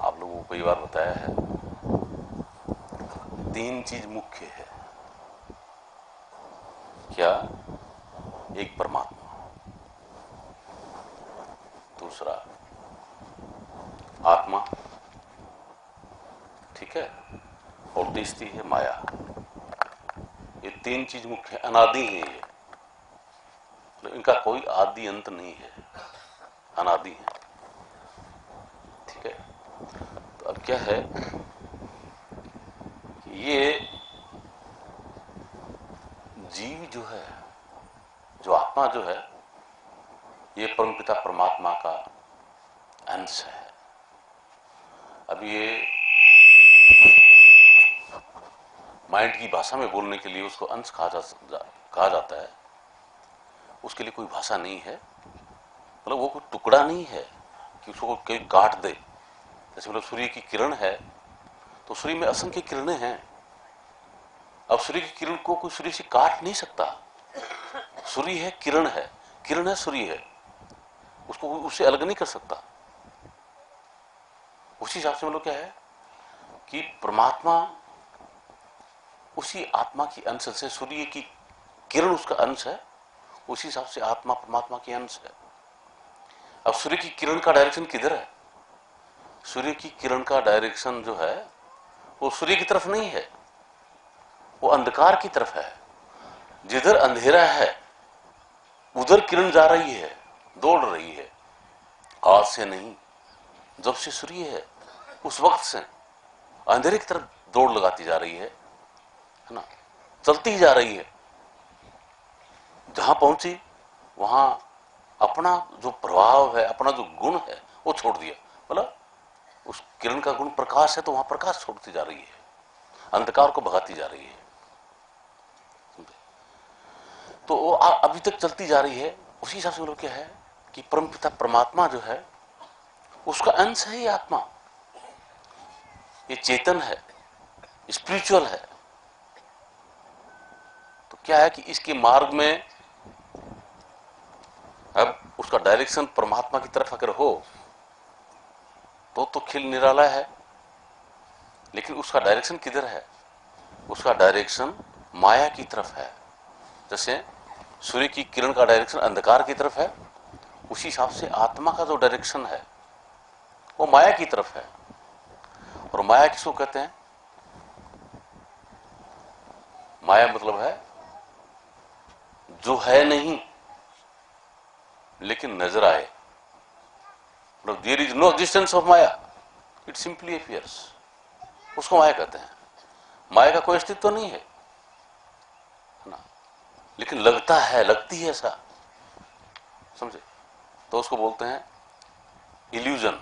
आप लोगों को कई बार बताया है, 3 चीज मुख्य है। क्या? एक परमात्मा, दूसरा आत्मा, ठीक है, और तीसरी है माया। ये 3 चीज मुख्य है, अनादि है ये, तो इनका कोई आदि अंत नहीं है, अनादि है। ठीक है, तो अब क्या है, ये जीव जो है, जो आत्मा जो है, ये परमपिता परमात्मा का अंश है। अब ये माइंड की भाषा में बोलने के लिए उसको अंश कहा जाता है। उसके लिए कोई भाषा नहीं है, मतलब वो कोई टुकड़ा नहीं है कि उसको कोई काट दे। जैसे मतलब सूर्य की किरण है, तो सूर्य में असंख्य किरणें हैं। अब सूर्य की किरण को कोई सूर्य से काट नहीं सकता। सूर्य है, किरण है, सूर्य है, उसको उससे अलग नहीं कर सकता। उसी हिसाब से मतलब क्या है कि परमात्मा उसी आत्मा की अंश से, सूर्य की किरण उसका अंश है, उसी हिसाब से आत्मा परमात्मा की अंश है। अब सूर्य की किरण का डायरेक्शन किधर है? सूर्य की किरण का डायरेक्शन जो है वो सूर्य की तरफ नहीं है, वो अंधकार की तरफ है। जिधर अंधेरा है उधर किरण जा रही है, दौड़ रही है। आज से नहीं, जब से सूर्य है उस वक्त से अंधेरे की तरफ दौड़ लगाती जा रही है ना, चलती ही जा रही है। जहां पहुंची वहां अपना जो प्रभाव है, अपना जो गुण है वो छोड़ दिया। मतलब उस किरण का गुण प्रकाश है, तो वहां प्रकाश छोड़ती जा रही है, अंधकार को भगाती जा रही है। तो वो अभी तक चलती जा रही है। उसी हिसाब से लोग क्या है कि परमपिता परमात्मा जो है उसका अंश है ये आत्मा, ये चेतन है, स्पिरिचुअल है। तो क्या है कि इसके मार्ग में अब उसका डायरेक्शन परमात्मा की तरफ अगर हो तो खिल निराला है, लेकिन उसका डायरेक्शन किधर है? उसका डायरेक्शन माया की तरफ है। जैसे सूर्य की किरण का डायरेक्शन अंधकार की तरफ है, उसी हिसाब से आत्मा का जो डायरेक्शन है वो माया की तरफ है। और माया किसको कहते हैं? माया मतलब है जो है नहीं लेकिन नजर आए। मतलब there is no existence of maya, it simply appears, उसको माया कहते हैं। माया का कोई अस्तित्व तो नहीं है ना, लेकिन लगता है, लगती है ऐसा, समझे? तो उसको बोलते हैं इल्यूजन,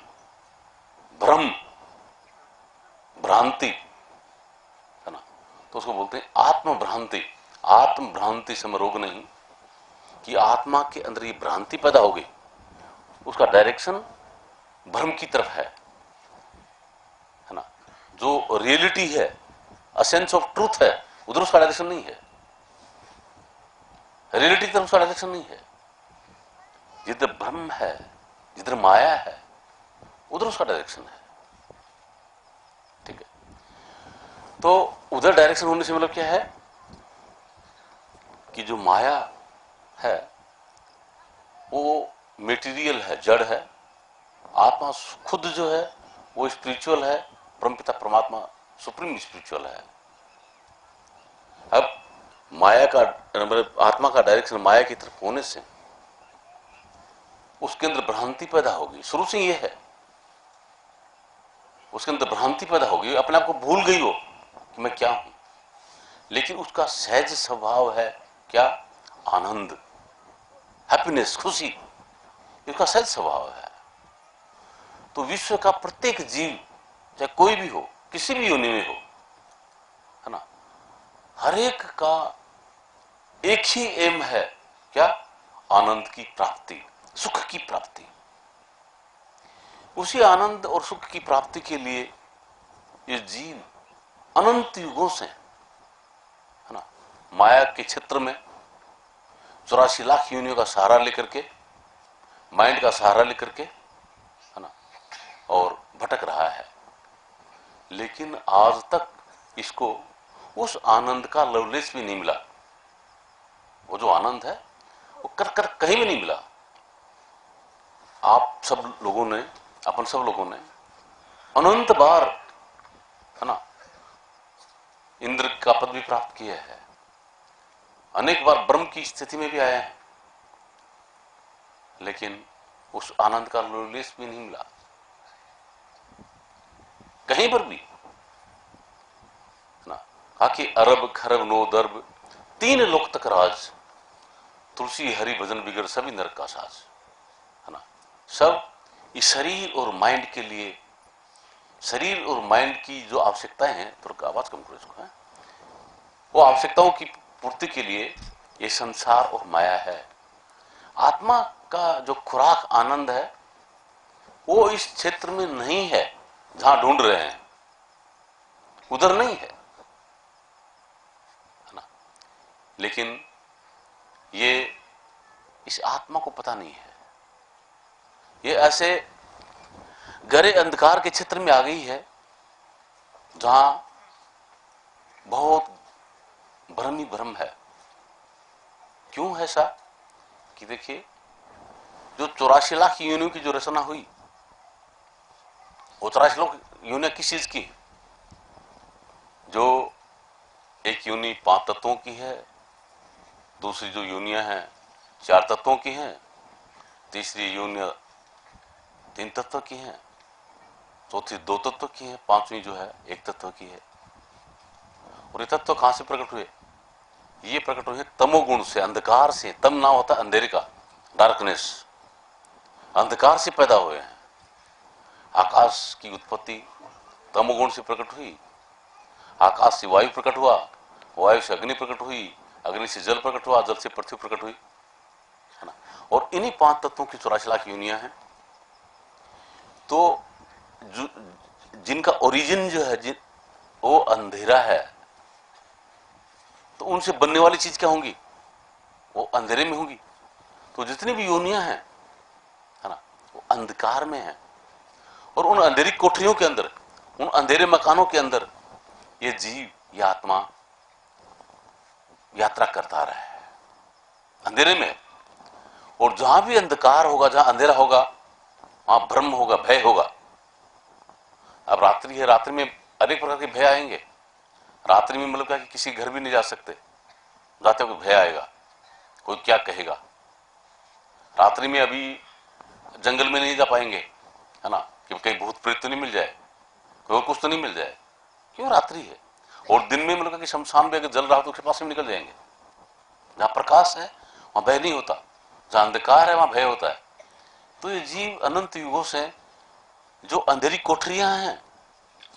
भ्रम, भ्रांति, है ना। तो उसको बोलते हैं आत्म भ्रांति। आत्म भ्रांति से रोग नहीं कि आत्मा के अंदर ये भ्रांति पैदा हो गई, उसका डायरेक्शन भ्रम की तरफ है ना। जो रियलिटी है, असेंस ऑफ ट्रूथ है, उधर उसका डायरेक्शन नहीं है। रियलिटी की तरफ उसका डायरेक्शन नहीं है। जिधर भ्रम है, जिधर माया है, उधर उसका डायरेक्शन है। ठीक है, तो उधर डायरेक्शन होने से मतलब क्या है कि जो माया है वो मेटीरियल है, जड़ है। आत्मा खुद जो है वो स्पिरिचुअल है, परमपिता परमात्मा सुप्रीम स्पिरिचुअल है। अब माया का मतलब आत्मा का डायरेक्शन माया की तरफ होने से उसके अंदर भ्रांति पैदा होगी। शुरू से ये है, उसके अंदर भ्रांति पैदा होगी, अपने आप को भूल गई हो कि मैं क्या हूं। लेकिन उसका सहज स्वभाव है क्या? आनंद, हैप्पीनेस, खुशी, इसका सहज स्वभाव है। तो विश्व का प्रत्येक जीव, चाहे कोई भी हो, किसी भी योनि में हो, है ना, हर एक का एक ही एम है क्या? आनंद की प्राप्ति, सुख की प्राप्ति। उसी आनंद और सुख की प्राप्ति के लिए ये जीव अनंत युगों से, है ना, माया के क्षेत्र में 84 लाख योनियों का सहारा लेकर के, माइंड का सहारा लेकर के, है ना, और भटक रहा है। लेकिन आज तक इसको उस आनंद का लवलेस भी नहीं मिला। वो जो आनंद है वो कर कर कहीं भी नहीं मिला। आप सब लोगों ने, अपन सब लोगों ने अनंत बार, है ना, इंद्र का पद भी प्राप्त किया है, अनेक बार ब्रह्म की स्थिति में भी आए हैं, लेकिन उस आनंद का लवलेस भी नहीं मिला कहीं पर भी, है ना। आखि अरब खरब नो दर्ब, 3 लोक तक राज, तुलसी हरि भजन बिगड़ सभी नरक का साज, है ना। सब इस शरीर और माइंड के लिए, शरीर और माइंड की जो आवश्यकताएं हैं, थोड़ा आवाज कम करो इसको, है, वो आवश्यकताओं की पूर्ति के लिए ये संसार और माया है। आत्मा का जो खुराक आनंद है वो इस क्षेत्र में नहीं है जहां ढूंढ रहे हैं, उधर नहीं है ना। लेकिन ये इस आत्मा को पता नहीं है। ये ऐसे गहरे अंधकार के क्षेत्र में आ गई है जहां बहुत भ्रम ही भ्रम है। क्यों है ऐसा? कि देखिए, जो 84 लाख योनियों की जो रचना हुई, वो 84 लाख योनियां किस चीज की? जो एक योनि 5 तत्वों की है, दूसरी जो योनियां हैं 4 तत्वों की हैं, तीसरी योनियां 3 तत्व की हैं, चौथी 2 तत्व की है, 5वीं जो है 1 तत्व की है। और ये तत्व कहां से प्रकट हुए? ये प्रकट हुए तमोगुण से, अंधकार से। तम नाम होता है अंधेरे का, डार्कनेस, अंधकार से पैदा हुए हैं। आकाश की उत्पत्ति तमोगुण से प्रकट हुई, आकाश से वायु प्रकट हुआ, वायु से अग्नि प्रकट हुई, अग्नि से जल प्रकट हुआ, जल से पृथ्वी प्रकट हुई, है ना। और इन्हीं 5 तत्वों की 84 लाख योनियां हैं। तो जिनका ओरिजिन जो है वो अंधेरा है, तो उनसे बनने वाली चीज क्या होंगी? वो अंधेरे में होंगी। तो जितनी भी योनियां हैं, है ना, वो अंधकार में है। और उन अंधेरी कोठरियों के अंदर, उन अंधेरे मकानों के अंदर ये जीव, ये आत्मा यात्रा करता रहा है अंधेरे में। और जहां भी अंधकार होगा, जहां अंधेरा होगा, वहां भ्रम होगा, भय होगा। अब रात्रि है, रात्रि में अनेक प्रकार के भय आएंगे। रात्रि में मतलब क्या कि किसी घर भी नहीं जा सकते, जाते हुए भय आएगा, कोई क्या कहेगा। रात्रि में अभी जंगल में नहीं जा पाएंगे, है ना, कि कहीं भूत प्रेत तो नहीं मिल जाए, कोई कुछ तो नहीं मिल जाए। क्यों? रात्रि है। और दिन में मतलब कि शमशान में अगर जल रहा हो तो उसके पास में निकल जाएंगे। जहां प्रकाश है वहां भय नहीं होता, जहां अंधकार है वहां भय होता है। तो ये जीव अनंत युगों से जो अंधेरी कोठरियां हैं,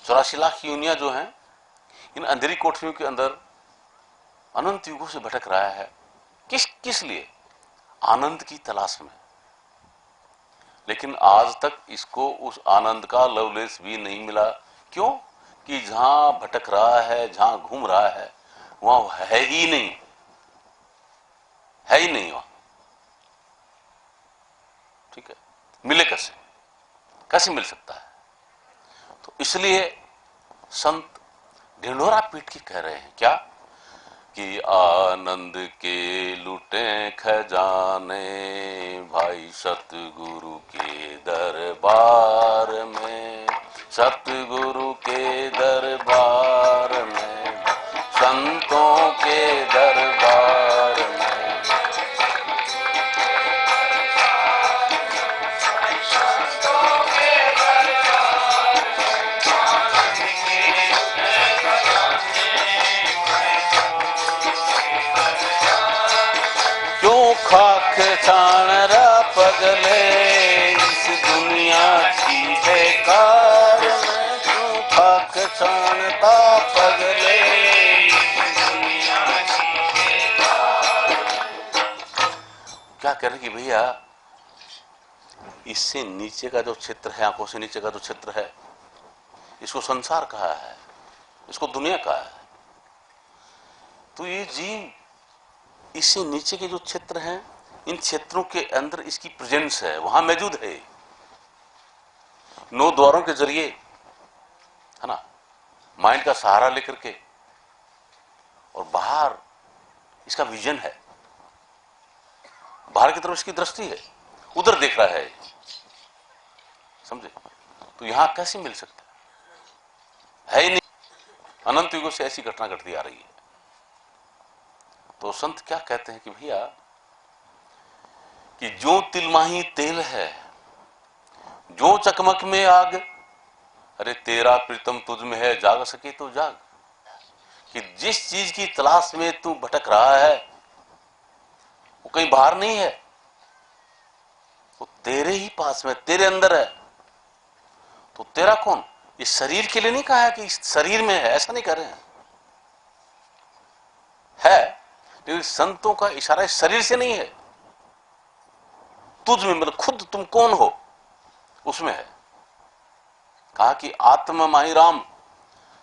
84 लाख योनियां जो हैं, इन अंधेरी कोठरियों के अंदर अनंत युगों से भटक रहा है। किस लिए? आनंद की तलाश में। लेकिन आज तक इसको उस आनंद का लवलेस भी नहीं मिला। क्यों? कि जहां भटक रहा है, जहां घूम रहा है, वहां है ही नहीं, है ही नहीं वहां। ठीक है, मिले कैसे? कैसे मिल सकता है? तो इसलिए संत ढिंढोरा पीट के कह रहे हैं क्या? कि आनंद के लुटे खजाने भाई सतगुरु के दरबार में, सतगुरु के दरबार में संतों के दरबार में। क्यों खाक छाणरा पगले इस दुनिया की बेकार में, क्यों खाक छाणता पगले इस दुनिया की बेकार। क्या कह रहे कि भैया इससे नीचे का जो क्षेत्र है, आंखों से नीचे का जो क्षेत्र है, इसको संसार कहा है, इसको दुनिया कहा है। तो ये जीव इससे नीचे के जो क्षेत्र हैं, इन क्षेत्रों के अंदर इसकी प्रेजेंस है, वहां मौजूद है। 9 द्वारों के जरिए, है ना, माइंड का सहारा लेकर के, और बाहर इसका विजन है, बाहर की तरफ इसकी दृष्टि है, उधर देख रहा है, समझे। तो यहां कैसे मिल सकता है ही नहीं। अनंत युगों से ऐसी घटना घटती आ रही है। तो संत क्या कहते हैं कि भैया कि जो तिलमाही तेल है, जो चकमक में आग, अरे तेरा प्रीतम तुझ में है, जाग सके तो जाग। कि जिस चीज की तलाश में तू भटक रहा है वो कहीं बाहर नहीं है, वो तेरे ही पास में, तेरे अंदर है। तो तेरा कौन? ये शरीर के लिए नहीं कहा है कि शरीर में है, ऐसा नहीं कर रहे हैं, है, लेकिन संतों का इशारा शरीर से नहीं है, तुझ में, मतलब खुद तुम कौन हो उसमें है। कहा कि आत्म माही राम,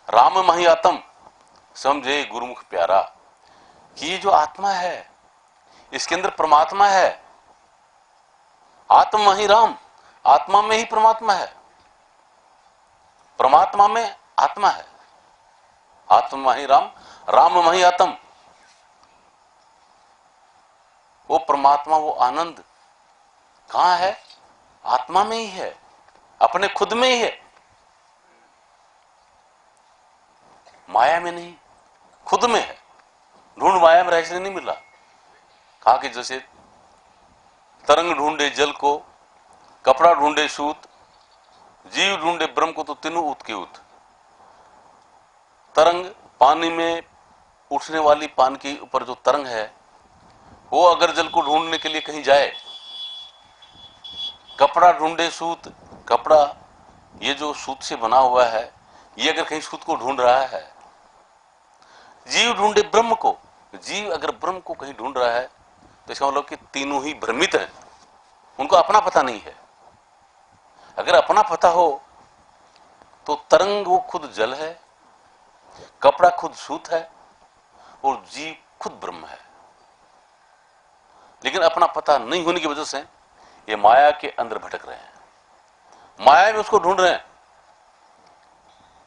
राम माही आत्म, समझे गुरुमुख प्यारा। कि ये जो आत्मा है इसके अंदर परमात्मा है। आत्म माही राम, आत्मा में ही परमात्मा है, परमात्मा में आत्मा है। आत्म माही राम, राम माही आत्म। वो परमात्मा, वो आनंद कहां है? आत्मा में ही है, अपने खुद में ही है, माया में नहीं, खुद में है। ढूंढ माया में रहस्य नहीं मिला। कहा कि जैसे तरंग ढूंढे जल को, कपड़ा ढूंढे सूत, जीव ढूंढे ब्रह्म को, तो तीनों उत के उत। तरंग पानी में उठने वाली, पानी के ऊपर जो तरंग है, वो अगर जल को ढूंढने के लिए कहीं जाए, कपड़ा ढूंढे सूत, कपड़ा ये जो सूत से बना हुआ है, ये अगर कहीं सूत को ढूंढ रहा है, जीव ढूंढे ब्रह्म को, जीव अगर ब्रह्म को कहीं ढूंढ रहा है, तो इसका मतलब कि तीनों ही भ्रमित हैं, उनको अपना पता नहीं है। अगर अपना पता हो तो तरंग वो खुद जल है, कपड़ा खुद सूत है, और जीव खुद ब्रह्म है। लेकिन अपना पता नहीं होने की वजह से ये माया के अंदर भटक रहे हैं, माया में उसको ढूंढ रहे हैं।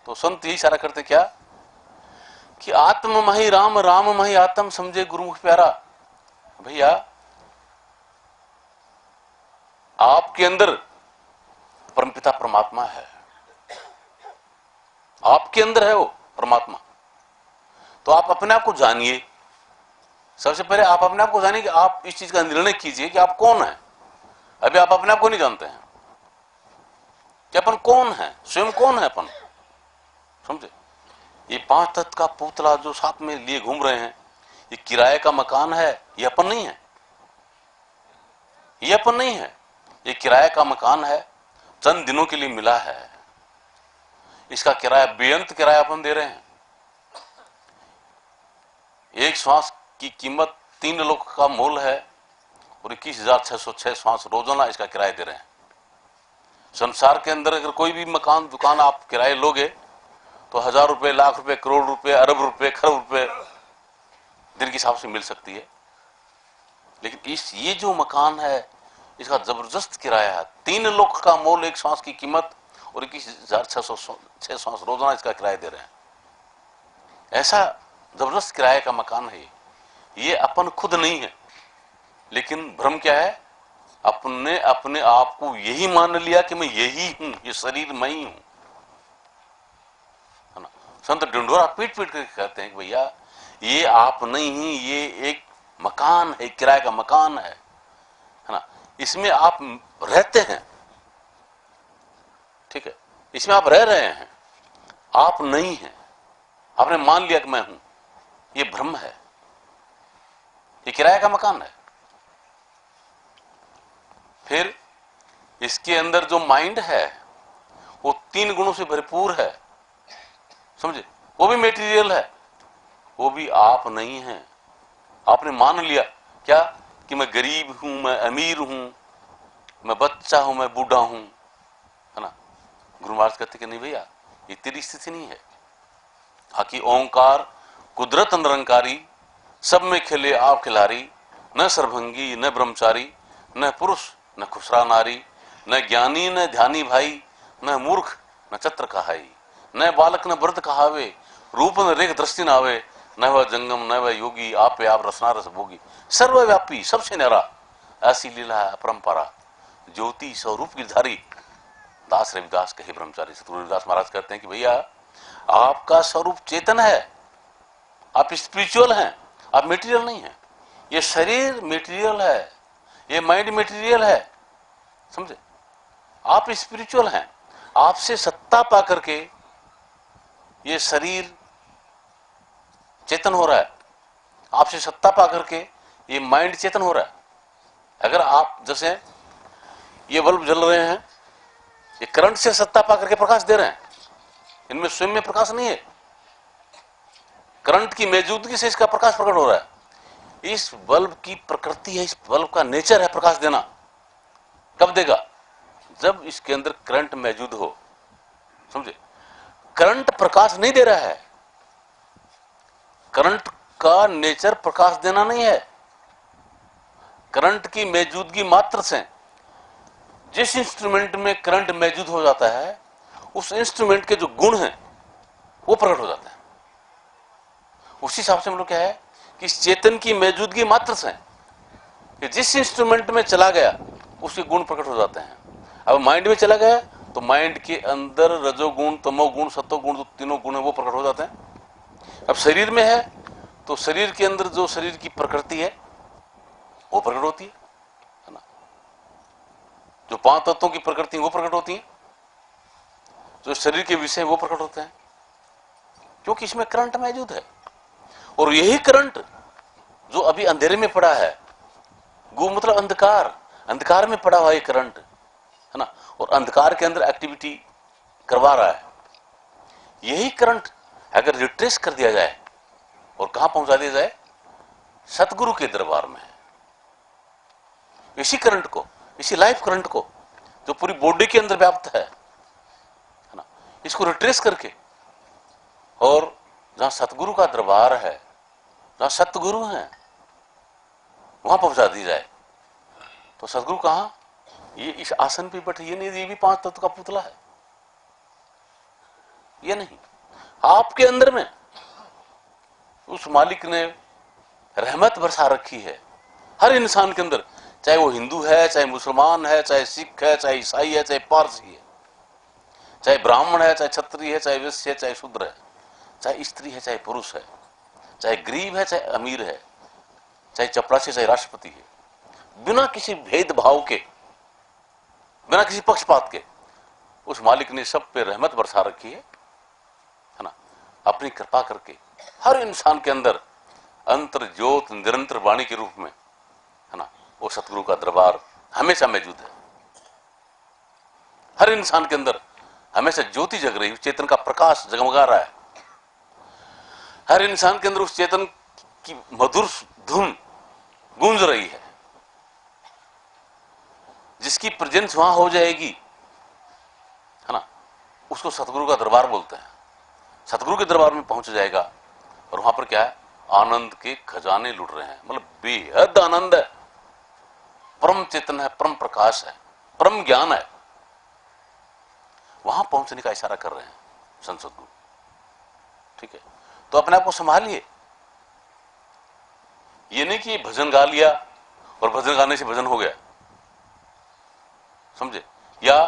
तो संत यही इशारा करते क्या कि आत्म मही राम, राम मही आत्म, समझे गुरुमुख प्यारा। भैया आपके अंदर परमपिता परमात्मा है, आपके अंदर है वो परमात्मा। तो आप अपने आप को जानिए। सबसे पहले आप अपने आप को जानिए कि आप इस चीज का निर्णय कीजिए कि आप कौन हैं। अभी आप अपने आप को नहीं जानते हैं कि अपन कौन है, स्वयं कौन है अपन, समझे। ये 5 तत्व का पुतला जो साथ में लिए घूम रहे हैं, ये किराए का मकान है, ये अपन नहीं है, ये अपन नहीं है। ये किराए का मकान है, चंद दिनों के लिए मिला है, इसका किराया बेअंत किराया अपन दे रहे हैं। एक श्वास की कीमत 3 लाख का मोल है, और 21,606 श्वास रोजाना इसका किराया दे रहे हैं। संसार के अंदर अगर कोई भी मकान दुकान आप किराए लोगे तो 1000 रुपए, लाख रुपए, करोड़ रुपए, अरब रुपए, खरब रुपए दिन के हिसाब से मिल सकती है। लेकिन ये जो मकान है इसका जबरदस्त किराया है, 3 लाख का मोल एक श्वास की कीमत, और 21,606 श्वास रोजाना इसका किराया दे रहे हैं। ऐसा जबरदस्त किराए का मकान है ये अपन खुद नहीं है। लेकिन भ्रम क्या है? अपने अपने आप को यही मान लिया कि मैं यही हूं, ये शरीर मैं ही हूं, है ना। संत ढिंढोरा पीट पीट करके कहते हैं कि भैया ये आप नहीं हैं, ये एक मकान है, किराए का मकान है ना, इसमें आप रहते हैं, ठीक है, इसमें आप रह रहे हैं, आप नहीं हैं। आपने मान लिया कि मैं हूं, ये भ्रम है, ये किराए का मकान है। फिर इसके अंदर जो माइंड है वो 3 गुणों से भरपूर है, समझे, वो भी मेटीरियल है, वो भी आप नहीं है। आपने मान लिया क्या कि मैं गरीब हूं, मैं अमीर हूं, मैं बच्चा हूं, मैं बूढ़ा हूं, है ना। गुरु महाराज कहते कि नहीं भैया, ये तेरी स्थिति नहीं है। हाकि ओंकार कुदरत निरंकारी, सब में खिले आप खिलारी, न सरभंगी न ब्रह्मचारी, न पुरुष न खुसरा नारी, न ज्ञानी न ध्यानी भाई, न मूर्ख न चत्र कहाई, न बालक न व्रत कहावे, रूप न रेख दृष्टि न आवे, न वह जंगम न वह योगी, आप पे आप रसना रस भोगी, सर्वव्यापी सबसे न्यारा, ऐसी लीला है अपरंपरा, ज्योति स्वरूप की धारी, दास रविदास कहे ब्रह्मचारी। सतगुरु रविदास महाराज कहते हैं कि भैया आपका स्वरूप चेतन है, आप स्पिरिचुअल हैं, आप मेटीरियल नहीं हैं। ये शरीर मेटीरियल है, ये माइंड मेटीरियल है, समझे, आप स्पिरिचुअल हैं। आपसे सत्ता पा करके ये शरीर चेतन हो रहा है, आपसे सत्ता पा करके ये माइंड चेतन हो रहा है। अगर आप, जैसे ये बल्ब जल रहे हैं, ये करंट से सत्ता पा करके प्रकाश दे रहे हैं, इनमें स्वयं में प्रकाश नहीं है, करंट की मौजूदगी से इसका प्रकाश प्रकट हो रहा है। इस बल्ब की प्रकृति है, इस बल्ब का नेचर है प्रकाश देना। कब देगा? जब इसके अंदर करंट मौजूद हो, समझे। करंट प्रकाश नहीं दे रहा है, करंट का नेचर प्रकाश देना नहीं है। करंट की मौजूदगी मात्र से जिस इंस्ट्रूमेंट में करंट मौजूद हो जाता है, उस इंस्ट्रूमेंट के जो गुण हैं वो प्रकट हो जाते हैं। उसी हिसाब से हम लोग क्या है कि इस चेतन की मौजूदगी मात्र से कि जिस इंस्ट्रूमेंट में चला गया उसके गुण प्रकट हो जाते हैं। अब माइंड में चला गया तो माइंड के अंदर रजोगुण, तमोगुण, सत्वगुण, जो तीनों गुण है वो प्रकट हो जाते हैं। अब शरीर में है तो शरीर के अंदर जो शरीर की प्रकृति है वो प्रकट होती है ना। जो 5 तत्वों की प्रकृति वो प्रकट होती है, जो शरीर के विषय वो प्रकट होते हैं, क्योंकि इसमें करंट मौजूद है। और यही करंट जो अभी अंधेरे में पड़ा है, गु मतलब अंधकार, अंधकार में पड़ा हुआ ये करंट है ना, और अंधकार के अंदर एक्टिविटी करवा रहा है। यही करंट अगर रिट्रेस कर दिया जाए और कहां पहुंचा दिया जाए, सतगुरु के दरबार में, इसी करंट को, इसी लाइफ करंट को जो पूरी बॉडी के अंदर व्याप्त है ना, इसको रिट्रेस करके और जहां सतगुरु का दरबार है, जहां सतगुरु हैं, वहां पहुंचा दी जाए। तो सतगुरु कहां? ये इस आसन पे बैठे, ये नहीं, ये भी 5 तत्व का पुतला है, ये नहीं, आपके अंदर में उस मालिक ने रहमत बरसा रखी है हर इंसान के अंदर, चाहे वो हिंदू है, चाहे मुसलमान है, चाहे सिख है, चाहे ईसाई है, चाहे पारसी है, चाहे ब्राह्मण है, चाहे क्षत्रिय है, चाहे वैश्य है, चाहे शूद्र है, चाहे स्त्री है, चाहे पुरुष है, चाहे गरीब है, चाहे अमीर है, चाहे चपरासी, चाहे राष्ट्रपति है, बिना किसी भेदभाव के, बिना किसी पक्षपात के उस मालिक ने सब पे रहमत बरसा रखी है ना, अपनी कृपा करके हर इंसान के अंदर अंतर ज्योत निरंतर वाणी के रूप में, है ना, वो सतगुरु का दरबार हमेशा मौजूद है। हर इंसान के अंदर हमेशा ज्योति जग रही है, चेतन का प्रकाश जगमगा रहा है। हर इंसान के अंदर उस चेतन की मधुर धुन गूंज रही है। जिसकी प्रेजेंस वहां हो जाएगी, है ना, उसको सतगुरु का दरबार बोलते हैं। सतगुरु के दरबार में पहुंच जाएगा और वहां पर क्या है, आनंद के खजाने लुट रहे हैं, मतलब बेहद आनंद है, परम चेतन है, परम प्रकाश है, परम ज्ञान है। वहां पहुंचने का इशारा कर रहे हैं संत सतगुरु, ठीक है। तो अपने आप को संभालिए, ये नहीं कि भजन गा लिया और भजन गाने से भजन हो गया, समझे, या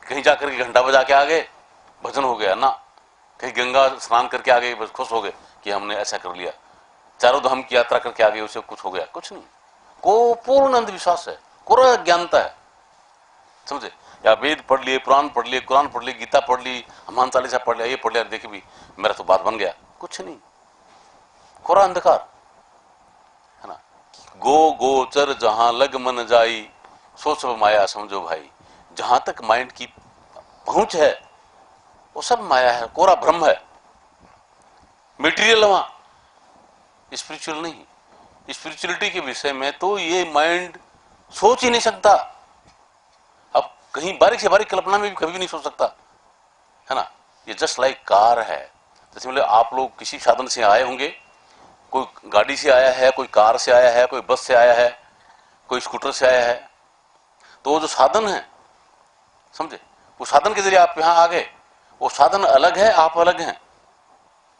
कहीं जाकर के घंटा बजा के आ गए भजन हो गया ना, कहीं गंगा स्नान करके आ गए बस खुश हो गए कि हमने ऐसा कर लिया, चारों धाम की यात्रा करके आ गए, उसे कुछ हो गया? कुछ नहीं। को पूर्ण अंधविश्वास है, पूरा अज्ञानता है, समझे? या वेद पढ़ लिए, पुराण पढ़ लिए, कुरान पढ़ लिए, गीता पढ़ ली, हनुमान चालीसा पढ़ लिया, ये पढ़ लिया, देखे भी मेरा तो बात बन गया, कुछ नहीं, कोरा अंधकार, है ना। गो गोचर जहां लग मन जाई, सो सब माया समझो भाई। जहां तक माइंड की पहुंच है वो सब माया है, कोरा ब्रह्म है, मेटीरियल वहां, स्पिरिचुअल नहीं। स्पिरिचुअलिटी के विषय में तो ये माइंड सोच ही नहीं सकता। अब कहीं बारीक से बारीक कल्पना में भी कभी भी नहीं सोच सकता, है ना। ये जस्ट लाइक कार है। जैसे मतलब आप लोग किसी साधन से आए होंगे, कोई गाड़ी से आया है, कोई कार से आया है, कोई बस से आया है, कोई स्कूटर से आया है, तो वो जो साधन है, समझे, वो साधन के जरिए आप यहां आ गए, वो साधन अलग है, आप अलग हैं,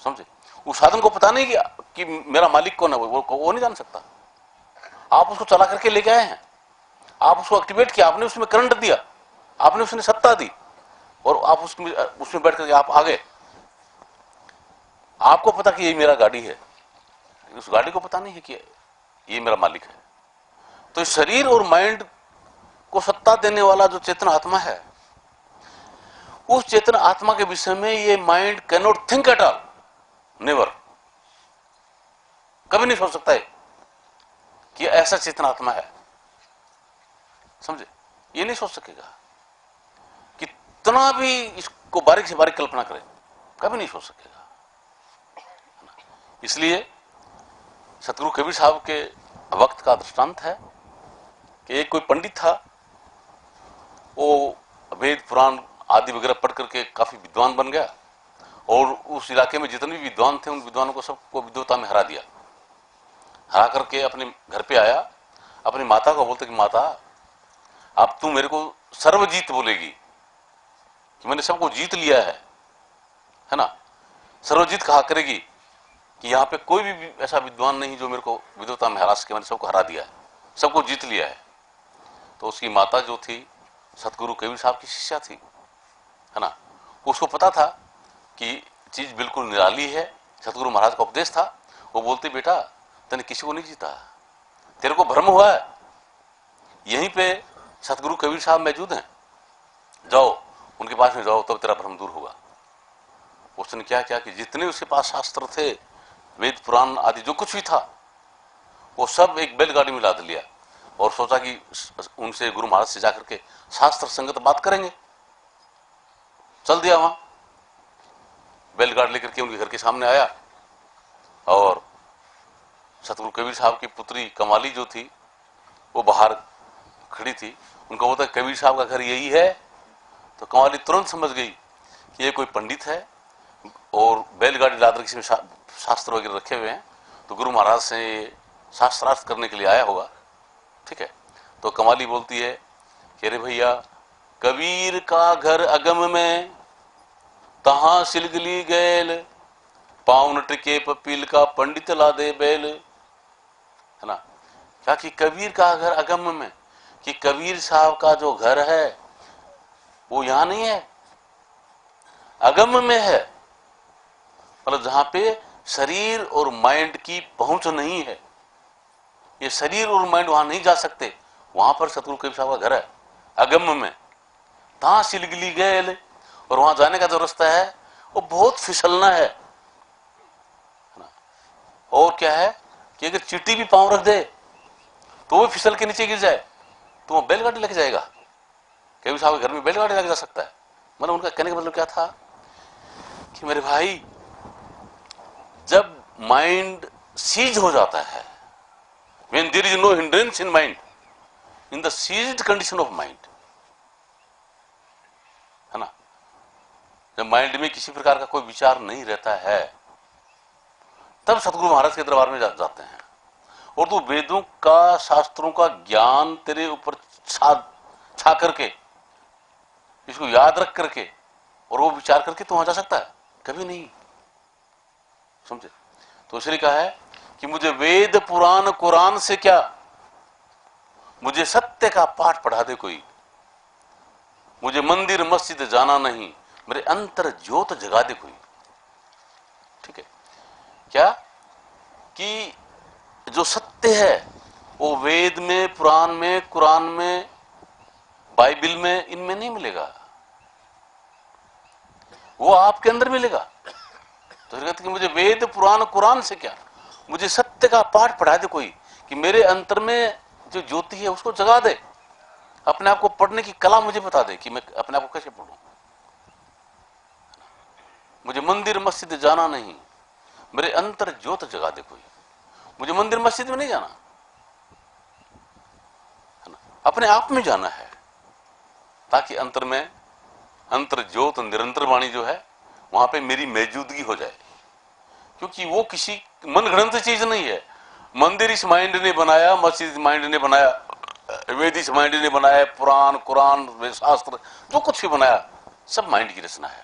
समझे। उस साधन को पता नहीं कि मेरा मालिक कौन है, वो नहीं जान सकता। आप उसको चला करके लेके आए हैं, आप उसको एक्टिवेट किया, आपने उसमें करंट दिया, आपने उसने सत्ता दी, और आप उसमें बैठ करके आप आ गए। आपको पता कि ये मेरा गाड़ी है, उस गाड़ी को पता नहीं है कि ये मेरा मालिक है। तो शरीर और माइंड को सत्ता देने वाला जो चेतन आत्मा है, उस चेतन आत्मा के विषय में ये mind can not think at all, never, कभी नहीं सोच सकता है कि ऐसा चेतन आत्मा है, समझे। ये नहीं सोच सकेगा, कितना भी इसको बारीक से बारीक कल्पना करे, कभी नहीं सोच सकेगा। इसलिए सतगुरु कबीर साहब के वक्त का दृष्टांत है कि एक कोई पंडित था, वो वेद पुराण आदि वगैरह पढ़ करके काफी विद्वान बन गया, और उस इलाके में जितने भी विद्वान थे उन विद्वानों को सबको विद्वता में हरा दिया। हरा करके अपने घर पे आया, अपनी माता को बोलते कि माता, अब तू मेरे को सर्वजीत बोलेगी कि मैंने सबको जीत लिया है ना। सर्वजीत कहा करेगी कि यहाँ पे कोई भी ऐसा विद्वान नहीं जो मेरे को विद्वता में हरा सके, मैंने सबको हरा दिया है, सबको जीत लिया है। तो उसकी माता जो थी सतगुरु कबीर साहब की शिष्या थी, है ना। उसको पता था कि चीज बिल्कुल निराली है, सतगुरु महाराज का उपदेश था। वो बोलते बेटा तूने किसी को नहीं जीता, तेरे को भ्रम हुआ है, यहीं पे सतगुरु कबीर साहब मौजूद हैं, जाओ उनके पास में जाओ, तब तेरा भ्रम दूर होगा। उसने क्या किया कि जितने उसके पास शास्त्र थे, वेद पुराण आदि जो कुछ भी था, वो सब एक बैलगाड़ी में लाद लिया और सोचा कि उनसे गुरु महाराज से जाकर के शास्त्र संगत बात करेंगे। चल दिया वहां, बैलगाड़ी लेकर के उनके घर के सामने आया, और सतगुरु कबीर साहब की पुत्री कमाली जो थी वो बाहर खड़ी थी। उनको बोलता कबीर साहब का घर यही है। तो कमाली तुरंत समझ गई कि ये कोई पंडित है और बैलगाड़ी लाकर किसी में शास्त्र वगैरह रखे हुए हैं, तो गुरु महाराज से शास्त्रार्थ करने के लिए आया होगा, ठीक है। तो कमाली बोलती है कि अरे भैया, कबीर का घर अगम में, तहां सिलगली गैल, पाउन टिके पपील का पंडित ला दे बैल, है ना। क्या कि कबीर का घर अगम में, कि कबीर साहब का जो घर है वो यहां नहीं है, अगम में है, मतलब जहां पे शरीर और माइंड की पहुंच नहीं है। ये शरीर और माइंड वहां नहीं जा सकते, वहां पर सतगुरु कबीर साहब का घर है अगम में। तहां सिलगिली गैल, और वहां जाने का जो रास्ता है वो बहुत फिसलना है ना। और क्या है कि अगर चींटी भी पांव रख दे तो वो फिसल के नीचे गिर जाए, तो वो बैलगाड़ी लेके जाएगा। कबीर साहब के घर में बैलगाड़ी लग जा सकता है। मतलब उनका कहने का मतलब क्या था कि मेरे भाई, जब माइंड सीज हो जाता है, when there is no hindrance in mind, in the seized condition of mind, है ना, जब माइंड में किसी प्रकार का कोई विचार नहीं रहता है, तब सतगुरु महाराज के दरबार में जाते हैं, और तो वेदों का, शास्त्रों का ज्ञान तेरे ऊपर छा करके, इसको याद रख करके और वो विचार करके तो वहां जा सकता है? कभी नहीं, समझे। तो इसलिए कहा है कि मुझे वेद पुराण कुरान से क्या, मुझे सत्य का पाठ पढ़ा दे कोई, मुझे मंदिर मस्जिद जाना नहीं, मेरे अंतर ज्योत जगा दे कोई, ठीक है। क्या कि जो सत्य है वो वेद में, पुराण में, कुरान में, बाइबल में, इनमें नहीं मिलेगा, वो आपके अंदर मिलेगा। तो कहते कि मुझे वेद, पुराण, कुरान से क्या, मुझे सत्य का पाठ पढ़ा दे कोई, कि मेरे अंतर में जो ज्योति है उसको जगा दे, अपने आप को पढ़ने की कला मुझे बता दे कि मैं अपने आप को कैसे पढ़ूं। मुझे मंदिर मस्जिद जाना नहीं, मेरे अंतर ज्योत जगा दे कोई। मुझे मंदिर मस्जिद में नहीं जाना है ना, अपने आप में जाना है, ताकि अंतर में अंतर ज्योत निरंतर वाणी जो है वहां पे मेरी मौजूदगी हो जाए। क्योंकि वो किसी मन गढ़ंत चीज नहीं है। मंदिर इस माइंड ने बनाया, मस्जिद इस माइंड ने बनाया, वेद इस माइंड ने बनाया, पुराण, कुरान, शास्त्र जो कुछ भी बनाया सब माइंड की रचना है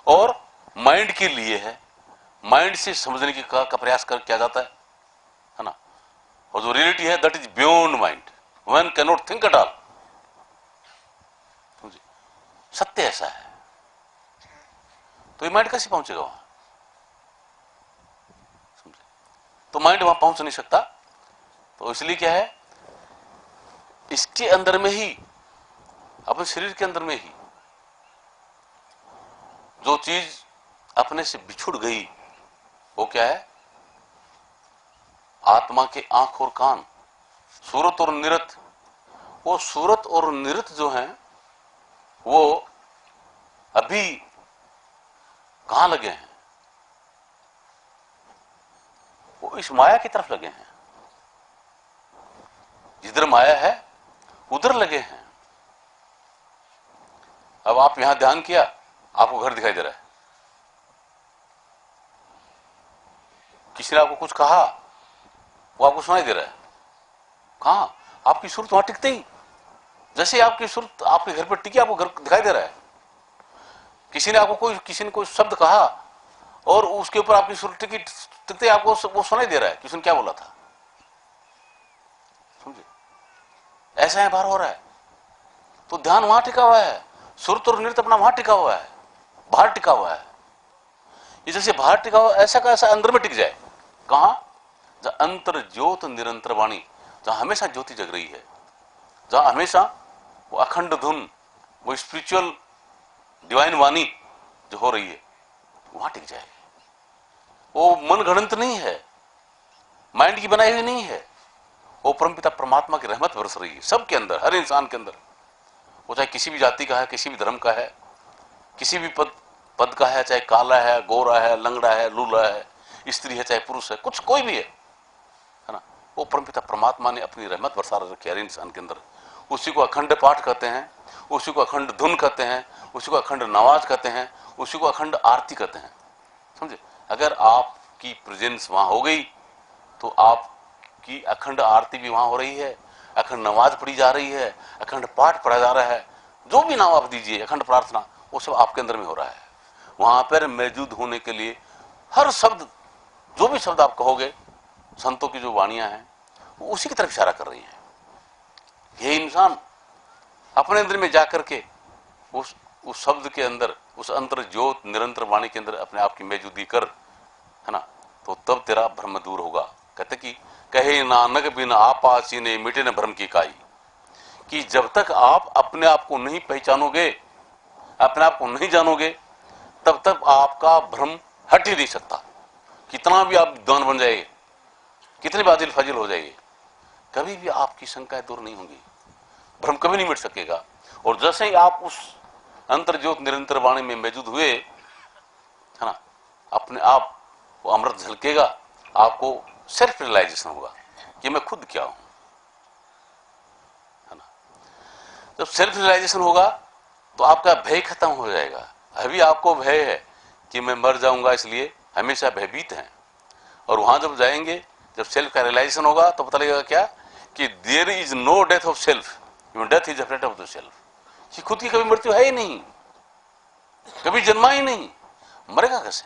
और माइंड के लिए है। माइंड से समझने की का प्रयास कर किया जाता है ना। और जो रियलिटी है that is beyond mind, one can not think at all. सत्य ऐसा है, तो ये माइंड कैसे पहुंचेगा वहां? समझे? तो माइंड वहां पहुंच नहीं सकता। तो इसलिए क्या है, इसके अंदर में ही, अपने शरीर के अंदर में ही जो चीज अपने से बिछुड़ गई वो क्या है, आत्मा के आंख और कान, सूरत और निरत। वो सूरत और निरत जो हैं वो अभी कहां लगे हैं, वो इस माया की तरफ लगे हैं। जिधर माया है उधर लगे हैं। अब आप यहां ध्यान किया, आपको घर दिखाई दे रहा है, किसी ने आपको कुछ कहा वो आपको सुनाई दे रहा है। कहां? आपकी सूरत वहां टिकते ही, जैसे आपकी सूरत आपके घर पर टिकी आपको घर दिखाई दे रहा है। किसी ने कोई शब्द कहा और उसके ऊपर आपकी सूरत टिकते आपको वो सुनाई दे रहा है कि उसने क्या बोला था। समझे? ऐसा है, बाहर हो रहा है। तो ध्यान वहां टिका हुआ है, सूरत और नृत्य अपना वहां टिका हुआ है, बाहर टिका हुआ है। ये जैसे बाहर टिका हुआ ऐसा का ऐसा अंदर में टिक जाए। कहां? जहां अंतर ज्योत निरंतर वाणी, जहां हमेशा ज्योति जग रही है, जहां हमेशा वो अखंड धुन, वो स्पिरिचुअल डिवाइन वाणी जो हो रही है वहां टिक जाए। वो मन गणंत नहीं है, माइंड की बनाई हुई नहीं है, वो परमपिता परमात्मा की रहमत बरस रही है सबके अंदर, हर इंसान के अंदर। वो चाहे किसी भी जाति का है, किसी भी धर्म का है, किसी भी पद का है, चाहे काला है, गोरा है, लंगड़ा है, लूला है, स्त्री है, चाहे पुरुष है, कुछ कोई भी है ना, वो परमपिता परमात्मा ने अपनी रहमत बरसा रखी है हर इंसान के अंदर। उसी को अखंड पाठ कहते हैं, उसी को अखंड धुन कहते हैं, उसी को अखंड नमाज कहते हैं, उसी को अखंड आरती कहते हैं। समझे? अगर आपकी प्रेजेंस वहां हो गई तो आपकी अखंड आरती भी वहां हो रही है, अखंड नमाज पढ़ी जा रही है, अखंड पाठ पढ़ा जा रहा है, जो भी नाम आप दीजिए, अखंड प्रार्थना, वो सब आपके अंदर में हो रहा है। वहां पर मौजूद होने के लिए हर शब्द, जो भी शब्द आप कहोगे, संतों की जो वाणियां हैं वो उसी की तरफ इशारा कर रही हैं। ये इंसान अपने अंदर में जाकर के उस शब्द के अंदर, उस अंतर ज्योत निरंतर वाणी के अंदर अपने आप की मौजूदगी कर, है ना, तो तब तेरा भ्रम दूर होगा। कहते कि कहे नानक बिन आपा सीने मिटे न भ्रम की काई, कि जब तक आप अपने आप को नहीं पहचानोगे, अपने आप को नहीं जानोगे, तब तक आपका भ्रम हट ही नहीं सकता। कितना भी आप विद्वान बन जाएंगे, कितने भी आदिल फाजिल हो जाएंगे, कभी भी आपकी शंकाएं दूर नहीं होंगी, भ्रम कभी नहीं मिट सकेगा। और जैसे ही आप उस अंतर ज्योत निरंतर वाणी में मौजूद हुए, है ना, अपने आप वो अमृत झलकेगा, आपको सेल्फ रियलाइजेशन होगा कि मैं खुद क्या हूं, है ना। जब सेल्फ रियलाइजेशन होगा तो आपका भय खत्म हो जाएगा। अभी आपको भय है कि मैं मर जाऊंगा, इसलिए हमेशा भयभीत हैं। और वहां जब जाएंगे, जब सेल्फ का रियलाइजेशन होगा तो पता लगेगा क्या, कि there is no death of self, death is a of the self. कि खुद की कभी मृत्यु है ही नहीं, कभी जन्मा ही नहीं, मरेगा कैसे?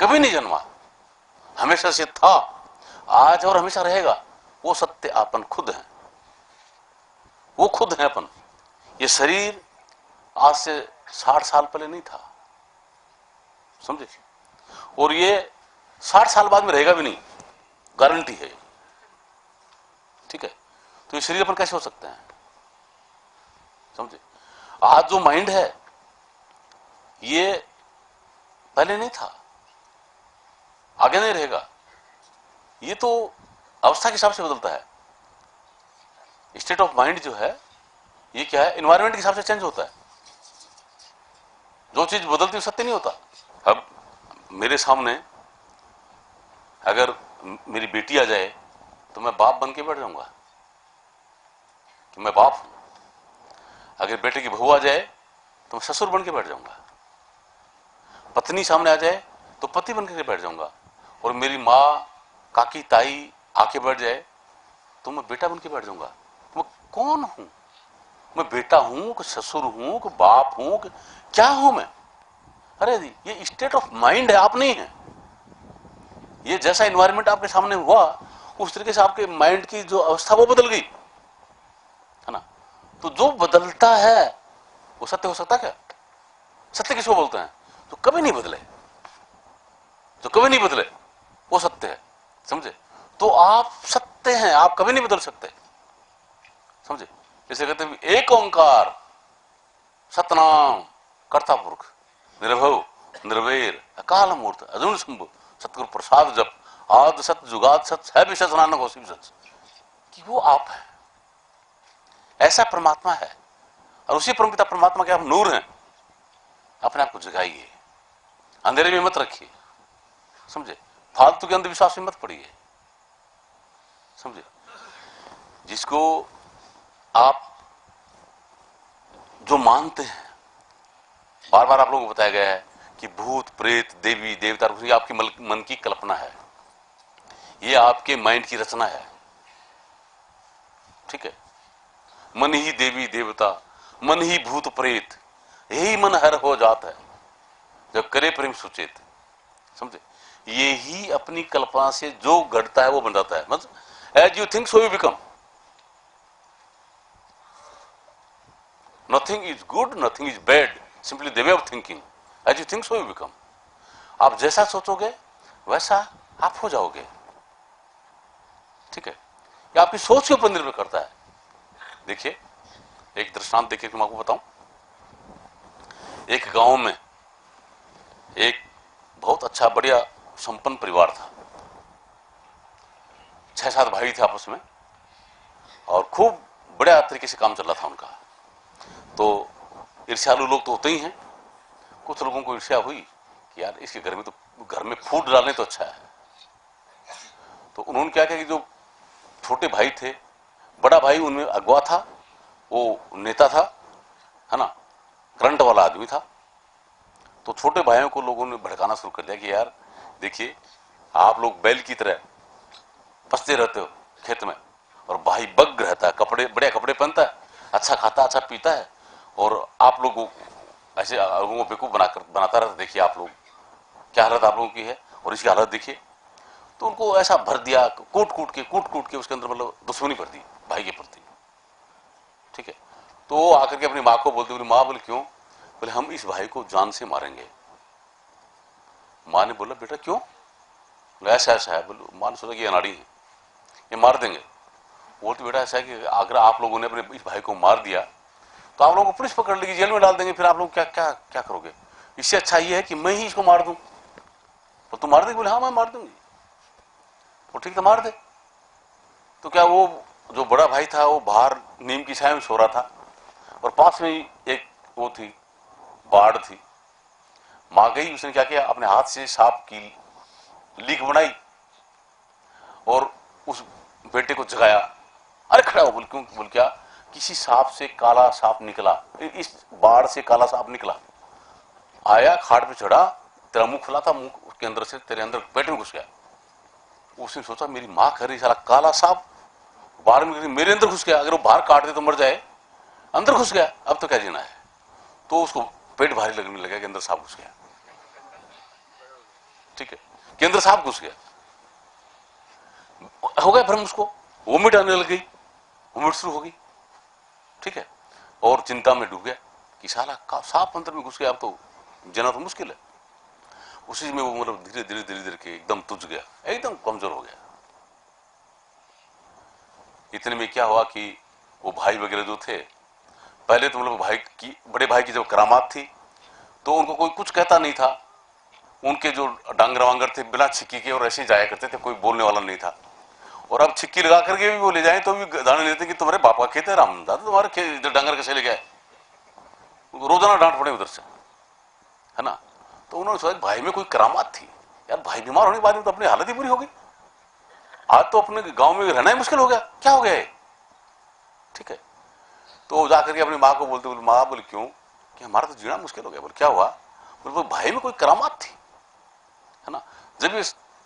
कभी नहीं जन्मा, हमेशा से था, आज और हमेशा रहेगा। वो सत्य आपन खुद है, वो खुद है अपन। ये शरीर आज से 60 साल पहले नहीं था, समझे? और ये 60 साल बाद में रहेगा भी नहीं, गारंटी है। ठीक है, तो ये शरीर अपन कैसे हो सकते हैं, समझे। आज जो माइंड है ये पहले नहीं था, आगे नहीं रहेगा, ये तो अवस्था के हिसाब से बदलता है। स्टेट ऑफ माइंड जो है ये क्या है, एनवायरमेंट के हिसाब से चेंज होता है। जो चीज बदलती है सत्य नहीं होता। अब मेरे सामने अगर मेरी बेटी आ जाए तो मैं बाप बन के बैठ जाऊंगा कि मैं बाप हूं। अगर बेटे की बहू आ जाए तो मैं ससुर बन के बैठ जाऊंगा। पत्नी सामने आ जाए तो पति बन के बैठ जाऊंगा। और मेरी माँ, काकी, ताई आके बैठ जाए तो मैं बेटा बन के बैठ जाऊंगा। तो मैं कौन हूं? मैं बेटा हूं कि ससुर हूं कि बाप हूं कि क्या हूं मैं? अरे जी, ये स्टेट ऑफ माइंड है, आप नहीं है। ये जैसा एनवायरनमेंट आपके सामने हुआ उस तरीके से आपके माइंड की जो अवस्था वो बदल गई है ना। तो जो बदलता है वो सत्य हो सकता क्या? सत्य किसको बोलते हैं? जो कभी नहीं बदले, जो कभी नहीं बदले वो सत्य है, समझे। तो आप सत्य हैं, आप कभी नहीं बदल सकते, समझे। जैसे कहते हैं एक ओंकार सतनाम कर्ता पुरख निर्भव निर्वैर अकाल मूर्त अजून शंभु सतगुरु प्रसाद जप आद सत जुगाद सत है भी सच नानक होसी भी सच, कि वो आप है, ऐसा परमात्मा है। और उसी परमपिता परमात्मा के आप नूर हैं। अपने आप को जगाइए, अंधेरे में मत रखिए, समझे। फालतू के अंधविश्वास में मत पड़िए, समझे। जिसको आप जो मानते हैं, बार बार आप लोगों को बताया गया है कि भूत प्रेत देवी देवता ये आपकी मन की कल्पना है, ये आपके माइंड की रचना है, ठीक है। मन ही देवी देवता, मन ही भूत प्रेत, यही मन हर हो जाता है जब करे प्रेम सुचेत, समझे। ये ही अपनी कल्पना से जो घटता है वो बन जाता है। मतलब as you think so you become. Nothing is good, nothing is bad, simply the way of thinking. As you think so you become. आप जैसा सोचोगे वैसा आप हो जाओगे, ठीक है। ये आपकी सोच के ऊपर निर्भर करता है। देखिए एक दृष्टांत देखिए कि मैं आपको बताऊं। एक गांव में एक बहुत अच्छा बढ़िया संपन्न परिवार था। 6-7 भाई थे आपस में और खूब बढ़िया तरीके से काम चल रहा था उनका। तो ईर्ष्यालु लोग तो होते ही हैं। कुछ लोगों को ईर्ष्या हुई कि यार इसके घर में फूट डालने तो अच्छा है। तो उन्होंने क्या किया कि जो छोटे भाई थे, बड़ा भाई उनमें अगवा था, वो नेता था, है ना, करंट वाला आदमी था। तो छोटे भाइयों को लोगों ने भड़काना शुरू कर दिया कि यार देखिए आप लोग बैल की तरह फंसते रहते हो खेत में, और भाई बग रहता है, कपड़े बढ़िया कपड़े पहनता है, अच्छा खाता अच्छा पीता है, और आप लोग ऐसे लोगों को बेवकूफ बनाता रहता। देखिए आप लोग क्या हालत आप लोगों की है और इसकी हालत देखिए। तो उनको ऐसा भर दिया, कूट कूट के उसके अंदर मतलब दुश्मनी भर दी भाई के प्रति, ठीक है। तो आकर के अपनी माँ को बोलते, बोली माँ, बोले क्यों? बोले हम इस भाई को जान से मारेंगे। माँ ने बोला बेटा क्यों? ऐसा ऐसा है। बोले माँ ने सोचा कि अनाड़ी है, ये मार देंगे। बोलते बेटा ऐसा है कि अगर आप लोगों ने अपने इस भाई को मार दिया तो आप लोगों को पुलिस पकड़ लेगी, जेल में डाल देंगे, फिर आप लोग क्या क्या क्या करोगे? इससे अच्छा ये है कि मैं ही इसको मार दूं। तो तुम मार देगी? बोले हाँ मैं मार दूंगी। वो ठीक तो मार दे। तो क्या वो जो बड़ा भाई था वो बाहर नीम की छाया में सो रहा था और पास में ही एक वो थी बाड़ थी। मां गई, उसने क्या किया, अपने हाथ से सांप की लीक बनाई और उस बेटे को जगाया। अरे खड़ा हो। बोल क्यों? बोल क्या? किसी सांप से काला सांप निकला, इस बाढ़ से काला सांप निकला, आया खाट पे चढ़ा, तेरा मुंह खुला था, मुंह के अंदर से तेरे अंदर पेट में घुस गया। उसने सोचा मेरी माँ कर रही, साला काला सांप बाहर में मेरे अंदर घुस गया, अगर वो बाहर काट दे तो मर जाए, अंदर घुस गया, अब तो क्या जीना है। तो उसको पेट भारी लगने लगा कि अंदर सांप घुस गया, ठीक है, कि अंदर सांप घुस गया। हो गया भ्रम, उसको वोमिट आने लग गई, वोमिट शुरू हो गई, ठीक है, और चिंता में डूब गया कि साला सांप अंदर में घुस गया, अब तो जीना तो मुश्किल है। उसी में वो मतलब धीरे धीरे धीरे धीरे के एकदम तुझ गया, एकदम कमजोर हो गया। इतने में क्या हुआ कि वो भाई वगैरह जो थे, पहले तो मतलब भाई की, बड़े भाई की जब करामात थी तो उनको कोई कुछ कहता नहीं था। उनके जो डांगर वांगर थे बिना छिक्की के और ऐसे ही जाया करते थे, कोई बोलने वाला नहीं था। और अब छिक्की लगा करके भी वो ले जाए तो भी दाने लेते कि तुम्हारे बाप का खेत है रामदादा, तुम्हारे खेत डांगर कैसे ले गए, रोजाना डांट पड़े उधर से, है ना। तो उन्होंने सोचा भाई में कोई करामात थी यार, भाई बीमार होने के बाद में तो अपनी हालत ही बुरी हो गई, आज तो अपने गांव में रहना ही मुश्किल हो गया, क्या हो गया है। ठीक है, तो जाकर के अपनी माँ को बोलते, बोले माँ, बोले क्यों, कि हमारा तो जीना मुश्किल हो गया। बोले क्या हुआ, बोले भाई में कोई करामात थी, है ना। जब ये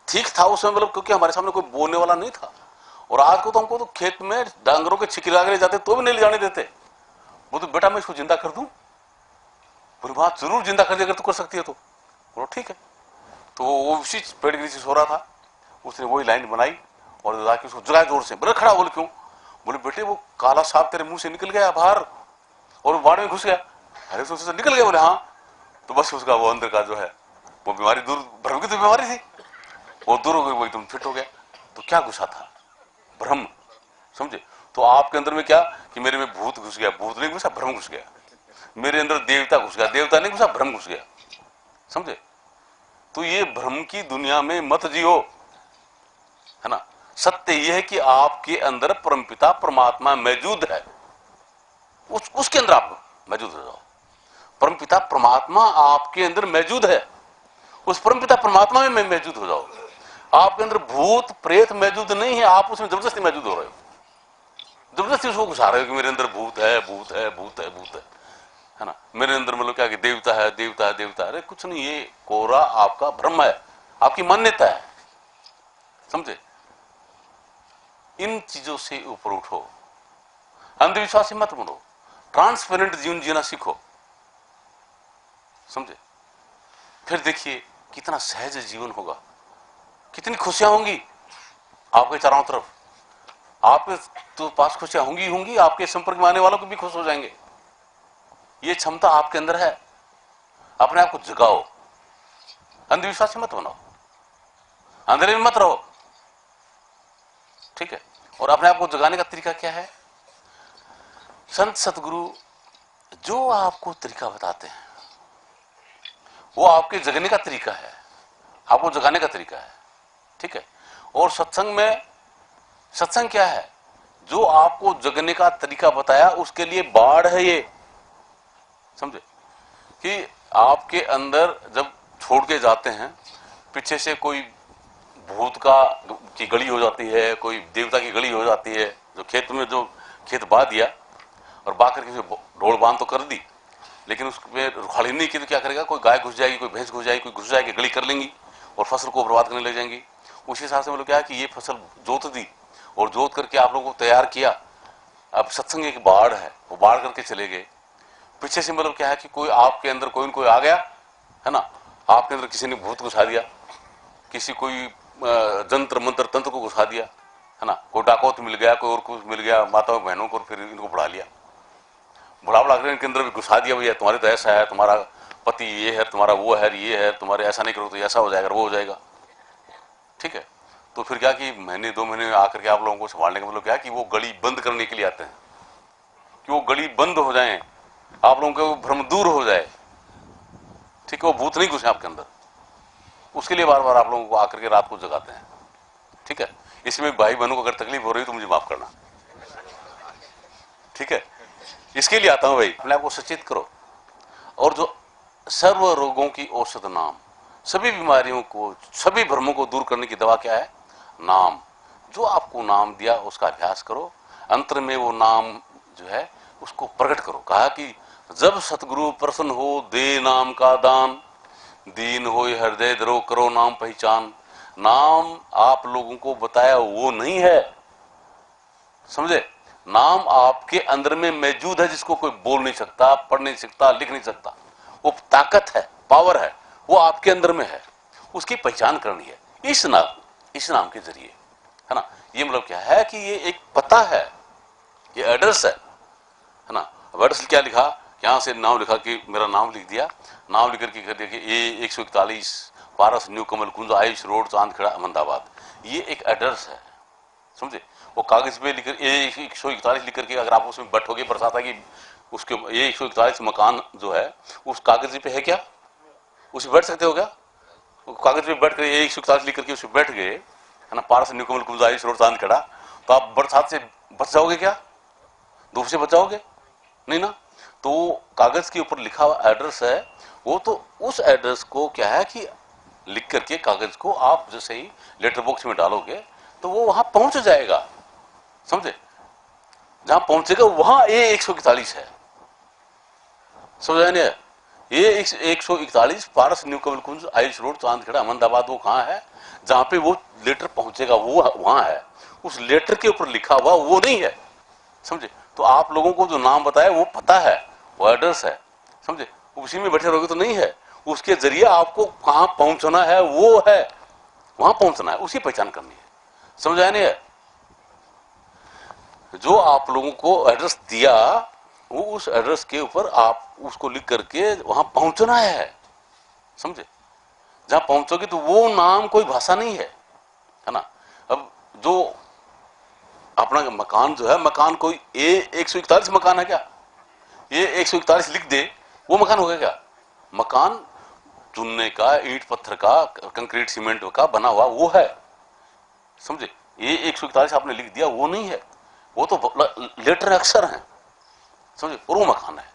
ठीक था उस समय, मतलब क्योंकि हमारे सामने कोई बोलने वाला नहीं था, और आज को तो हमको तो खेत में डांगरों के छिक्की लगा ले जाते तो भी नहीं ले जाने देते। बोले तो बेटा मैं इसको जिंदा कर दूं, बोले माँ जरूर जिंदा कर दे अगर तू कर सकती है तो। बोलो ठीक है। तो वो उसी पेड़ के नीचे सो रहा था, उसने वही लाइन बनाई और जाके उसको जगाया जोर से। बोले खड़ा, बोले क्यों, बोले बेटे वो काला सांप तेरे मुंह से निकल गया बाहर और वो बाढ़ में घुस गया। अरे तो उससे निकल गया, बोले हाँ। तो बस उसका वो अंदर का जो है वो बीमारी दूर, भ्रम की तो बीमारी थी, वो दूर हो गई, वो एकदम फिट हो गया। तो क्या घुसा था, भ्रम, समझे। तो आपके अंदर में क्या कि मेरे में भूत घुस गया, भूत नहीं घुसा, भ्रम घुस गया। मेरे अंदर देवता घुस गया, देवता नहीं घुसा, भ्रम घुस गया, समझे। तो ये भ्रम की दुनिया में मत जियो, है ना। सत्य यह है कि आपके अंदर परमपिता परमात्मा मौजूद है, उसके अंदर आप मौजूद हो जाओ। परमपिता परमात्मा आपके अंदर मौजूद है, उस परमपिता परमात्मा में मौजूद हो जाओ। आपके अंदर भूत प्रेत मौजूद नहीं है, आप उसमें जबरदस्ती मौजूद हो रहे हो, जबरदस्ती उसको घुसा रहे हो कि मेरे अंदर भूत है, भूत है, भूत है, भूत है ना। मेरे अंदर मतलब क्या कि देवता है, देवता है, देवता है। अरे कुछ नहीं, ये कोरा आपका भ्रम है, आपकी मान्यता है, समझे। इन चीजों से ऊपर उठो, अंधविश्वासी मत बनो, ट्रांसपेरेंट जीवन जीना सीखो, समझे। फिर देखिए कितना सहज जीवन होगा, कितनी खुशियां होंगी आपके चारों तरफ। आपके तो पास खुशियां होंगी होंगी, आपके संपर्क में आने वालों को भी खुश हो जाएंगे। ये क्षमता आपके अंदर है, अपने आप को जगाओ, अंधविश्वासी मत बनाओ, अंधेरे में मत रहो, ठीक है। और अपने आप को जगाने का तरीका क्या है, संत सतगुरु जो आपको तरीका बताते हैं वो आपके जगने का तरीका है, आपको जगाने का तरीका है, ठीक है। और सत्संग में, सत्संग क्या है, जो आपको जगने का तरीका बताया उसके लिए बाढ़ है ये, समझे। कि आपके अंदर जब छोड़ के जाते हैं, पीछे से कोई भूत का की गली हो जाती है, कोई देवता की गली हो जाती है, जो खेत में जो खेत बा दिया और बा करके ढोल बांध तो कर दी, लेकिन उसमें रुखाड़ी नहीं की तो क्या करेगा, कोई गाय घुस जाएगी, कोई भैंस घुस जाएगी, कोई घुस जाएगी, गली कर लेंगी और फसल को बर्बाद करने लग जाएंगी। उसी हिसाब से मतलब क्या है कि ये फसल जोत दी और जोत करके आप लोगों को तैयार किया, अब सत्संग एक बाढ़ है, वो बाढ़ करके चले गए। पीछे से मतलब क्या है कि कोई आपके अंदर कोई न कोई आ गया, है ना, आपके अंदर किसी ने भूत घुसा दिया, किसी कोई जंत्र मंत्र तंत्र को घुसा दिया, है ना, कोई डाकौत मिल गया, कोई और कुछ मिल गया, माताओं बहनों को, फिर इनको बढ़ा लिया, बुढ़ा इनके अंदर भी घुसा दिया, भैया तुम्हारे तो ऐसा है, तुम्हारा पति ये है, तुम्हारा वो है, ये है, तुम्हारे ऐसा नहीं करो तो ऐसा हो जाएगा, वो हो जाएगा, ठीक है। तो फिर क्या कि महीने 2 महीने में आकर के आप लोगों को संभालने का मतलब क्या कि वो गली बंद करने के लिए आते हैं, कि वो गली बंद हो जाए, आप लोगों को भ्रम दूर हो जाए, ठीक है, वो भूत नहीं घुसे आपके अंदर, उसके लिए बार बार आप लोगों को आकर के रात को जगाते हैं, ठीक है। इसमें भाई बहनों को अगर तकलीफ हो रही तो मुझे माफ करना, ठीक है, इसके लिए आता हूं भाई। अपने आप को सचेत करो। और जो सर्व रोगों की औषध नाम, सभी बीमारियों को, सभी भ्रमों को दूर करने की दवा क्या है, नाम। जो आपको नाम दिया उसका अभ्यास करो, अंतर में वो नाम जो है उसको प्रकट करो। कहा कि जब सतगुरु प्रसन्न हो दे नाम का दान, दीन हो हृदय धरो करो नाम पहचान। नाम आप लोगों को बताया वो नहीं है, समझे। नाम आपके अंदर में मौजूद है, जिसको कोई बोल नहीं सकता, पढ़ नहीं सकता, लिख नहीं सकता। वो ताकत है, पावर है, वो आपके अंदर में है, उसकी पहचान करनी है इस नाम के जरिए, है ना। ये मतलब क्या है कि ये एक पता है, ये एड्रेस है ना। एड्रेस क्या लिखा, यहां से नाम लिखा कि मेरा नाम लिख दिया, नाम लिख करके देखिए A 141 Paras, new Kamal Kunj, Ayush road, Chandkheda, Ahmedabad, ये एक एड्रेस है, समझे। वो कागज पे लिख 141 लिख करके अगर आप उसमें बैठोगे, बरसात आएगी, उसके ये 141 मकान जो है उस कागज पे है क्या, उसे बैठ सकते हो क्या? कागज पे बैठ कर 141 लिख करके उसमें बैठ गए, है ना, पारस, न्यू कमल कुंज, आयुष रोड, चांदखेड़ा, तो आप बरसात से बच जाओगे क्या? धूप से बच जाओगे? नहीं ना। तो कागज के ऊपर लिखा हुआ एड्रेस है, वो तो उस एड्रेस को क्या है कि लिख करके कागज को आप जैसे ही लेटर बॉक्स में डालोगे तो वो वहां पहुंच जाएगा, समझे। जहां पहुंचेगा वहां ये 141 है, समझ नहीं है? ये 141 पारस, न्यू कमल कुंज, आयुष रोड, चांदखेड़ा, अहमदाबाद, वो कहां है? जहां पे वो लेटर पहुंचेगा वो वहां है। उस लेटर के ऊपर लिखा हुआ वो नहीं है, समझे। तो आप लोगों को जो नाम बताया वो पता है, वो एड्रेस है, समझे। उसी में बैठे रहोगे तो नहीं है, उसके जरिए आपको कहां पहुंचना है वो है, वहां पहुंचना है, उसी पहचान करनी है, समझ आया नहीं है? जो आप लोगों को एड्रेस दिया वो उस एड्रेस के ऊपर आप उसको लिख करके वहां पहुंचना है, समझे। जहां पहुंचोगे तो वो नाम कोई भाषा नहीं है ना। अब जो अपना मकान जो है, मकान कोई 141 मकान है क्या? ये 141 लिख दे वो मकान हो गया क्या? मकान चुनने का, ईंट पत्थर का, कंक्रीट सीमेंट का बना हुआ वो है, समझे। ये 141 आपने लिख दिया वो नहीं है, वो तो लेटर अक्षर है, समझे, और वो मकान है।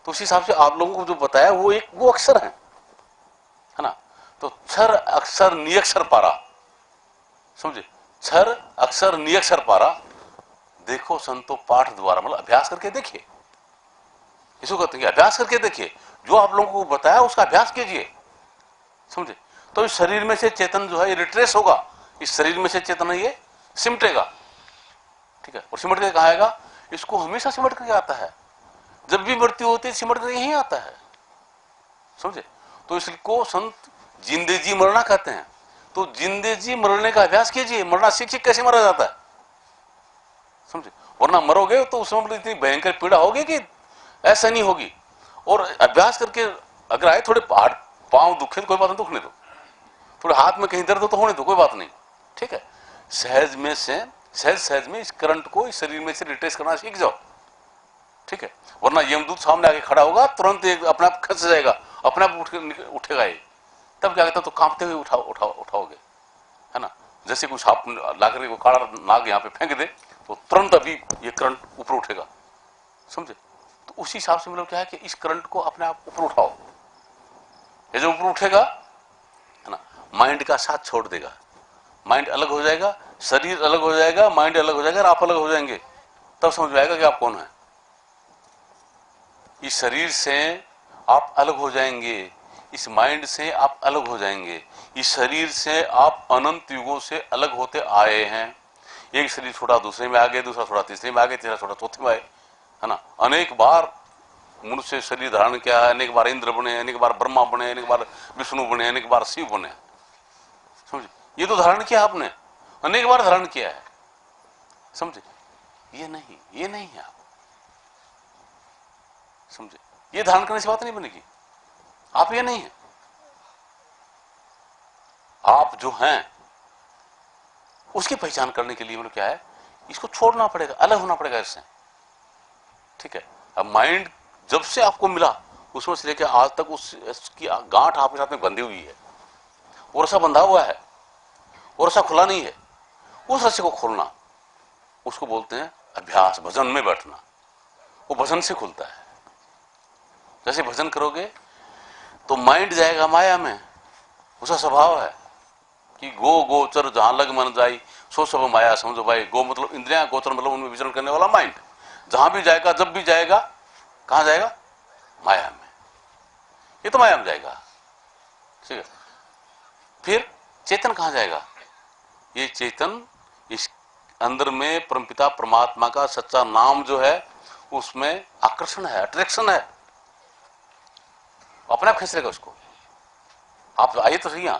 तो उस हिसाब से आप लोगों को जो बताया वो अक्षर है ना। तो क्षर अक्षर नियक्षर पारा, समझे, क्षर अक्षर नियक्षर पारा। देखो संतो पाठ द्वारा, मतलब अभ्यास करके देखिए, इसको कहते हैं अभ्यास करके देखिए। जो आप लोगों को बताया उसका अभ्यास कीजिए, समझे। तो इस शरीर में से चेतन जो है ये रिट्रेस होगा, इस शरीर में से चेतन ये सिमटेगा, ठीक है। और सिमट के कहा आएगा? इसको हमेशा सिमट करके आता है, जब भी मृत्यु होती है सिमट कर यही आता है, समझे। तो इसको संत जिंदे जी मरना कहते हैं। तो जिंदे जी मरने का अभ्यास कीजिए, मरना सीख कैसे मरा जाता है, समझे। वरना मरोगे तो उसमें इतनी भयंकर पीड़ा होगी कि ऐसा नहीं होगी। और अभ्यास करके अगर आए थोड़े पांव दुखे तो कोई बात नहीं, दुखने दो, थोड़े हाथ में कहीं दर्द हो तो होने दो, कोई बात नहीं, ठीक है। सहज में से सहज में इस करंट को इस शरीर में से रिट्रेस करना सीख जाओ, ठीक है। वरना यमदूत सामने आके खड़ा होगा, तुरंत अपने आप खस जाएगा, अपने आप उठेगा ये, तब क्या कहता तो कांपते हुए उठाओगे, है ना। जैसे कुछ आप लाकर को काड़ा नाग यहाँ पे फेंक दे तो तुरंत अभी ये करंट ऊपर उठेगा, समझे। तो उसी हिसाब से मतलब क्या है कि इस करंट को अपने आप ऊपर उठाओ, ये जो ऊपर उठेगा, है ना, माइंड का साथ छोड़ देगा, माइंड अलग हो जाएगा, शरीर अलग हो जाएगा, माइंड अलग हो जाएगा और आप अलग हो जाएंगे। तब समझ में आएगा कि आप कौन है। इस शरीर से आप अलग हो जाएंगे, इस माइंड से आप अलग हो जाएंगे, इस शरीर से आप अनंत युगों से अलग होते आए हैं। एक शरीर छोड़ा दूसरे में आ गए, दूसरा छोड़ा तीसरे में आ गए, तीसरा छोड़ा चौथे में आए, है ना। अनेक बार मनुष्य शरीर धारण किया है, अनेक बार इंद्र बने, अनेक बार ब्रह्मा बने, अनेक बार विष्णु बने, अनेक बार शिव बने, समझे। ये तो धारण किया आपने, अनेक बार धारण किया है, समझे। ये नहीं है आप, समझे। ये धारण करने से बात नहीं बनेगी, आप ये नहीं है। आप जो हैं उसकी पहचान करने के लिए मतलब क्या है, इसको छोड़ना पड़ेगा, अलग होना पड़ेगा इससे, ठीक है। अब माइंड जब से आपको मिला उसमें से लेकर आज तक उसकी गांठ आपके साथ में बंधी हुई है, वो रस्सा बंधा हुआ है, वो रस्सा खुला नहीं है। उस रस्से को खोलना, उसको बोलते हैं अभ्यास, भजन में बैठना। वो भजन से खुलता है। जैसे भजन करोगे तो माइंड जाएगा माया में, उसका स्वभाव है कि गो गोचर जहां लग मन जाई सो सब माया समझो भाई। गो मतलब इंद्रियां, गोचर मतलब उनमें विचरण करने वाला माइंड। जहां भी जाएगा, जब भी जाएगा, कहां जाएगा? माया में। ये तो माया में जाएगा, ठीक है। फिर चेतन कहां जाएगा? ये चेतन इस अंदर में परमपिता परमात्मा का सच्चा नाम जो है उसमें आकर्षण है, अट्रैक्शन है, अपने आप खींच लेगा उसको। आप आइए तो सही, यहां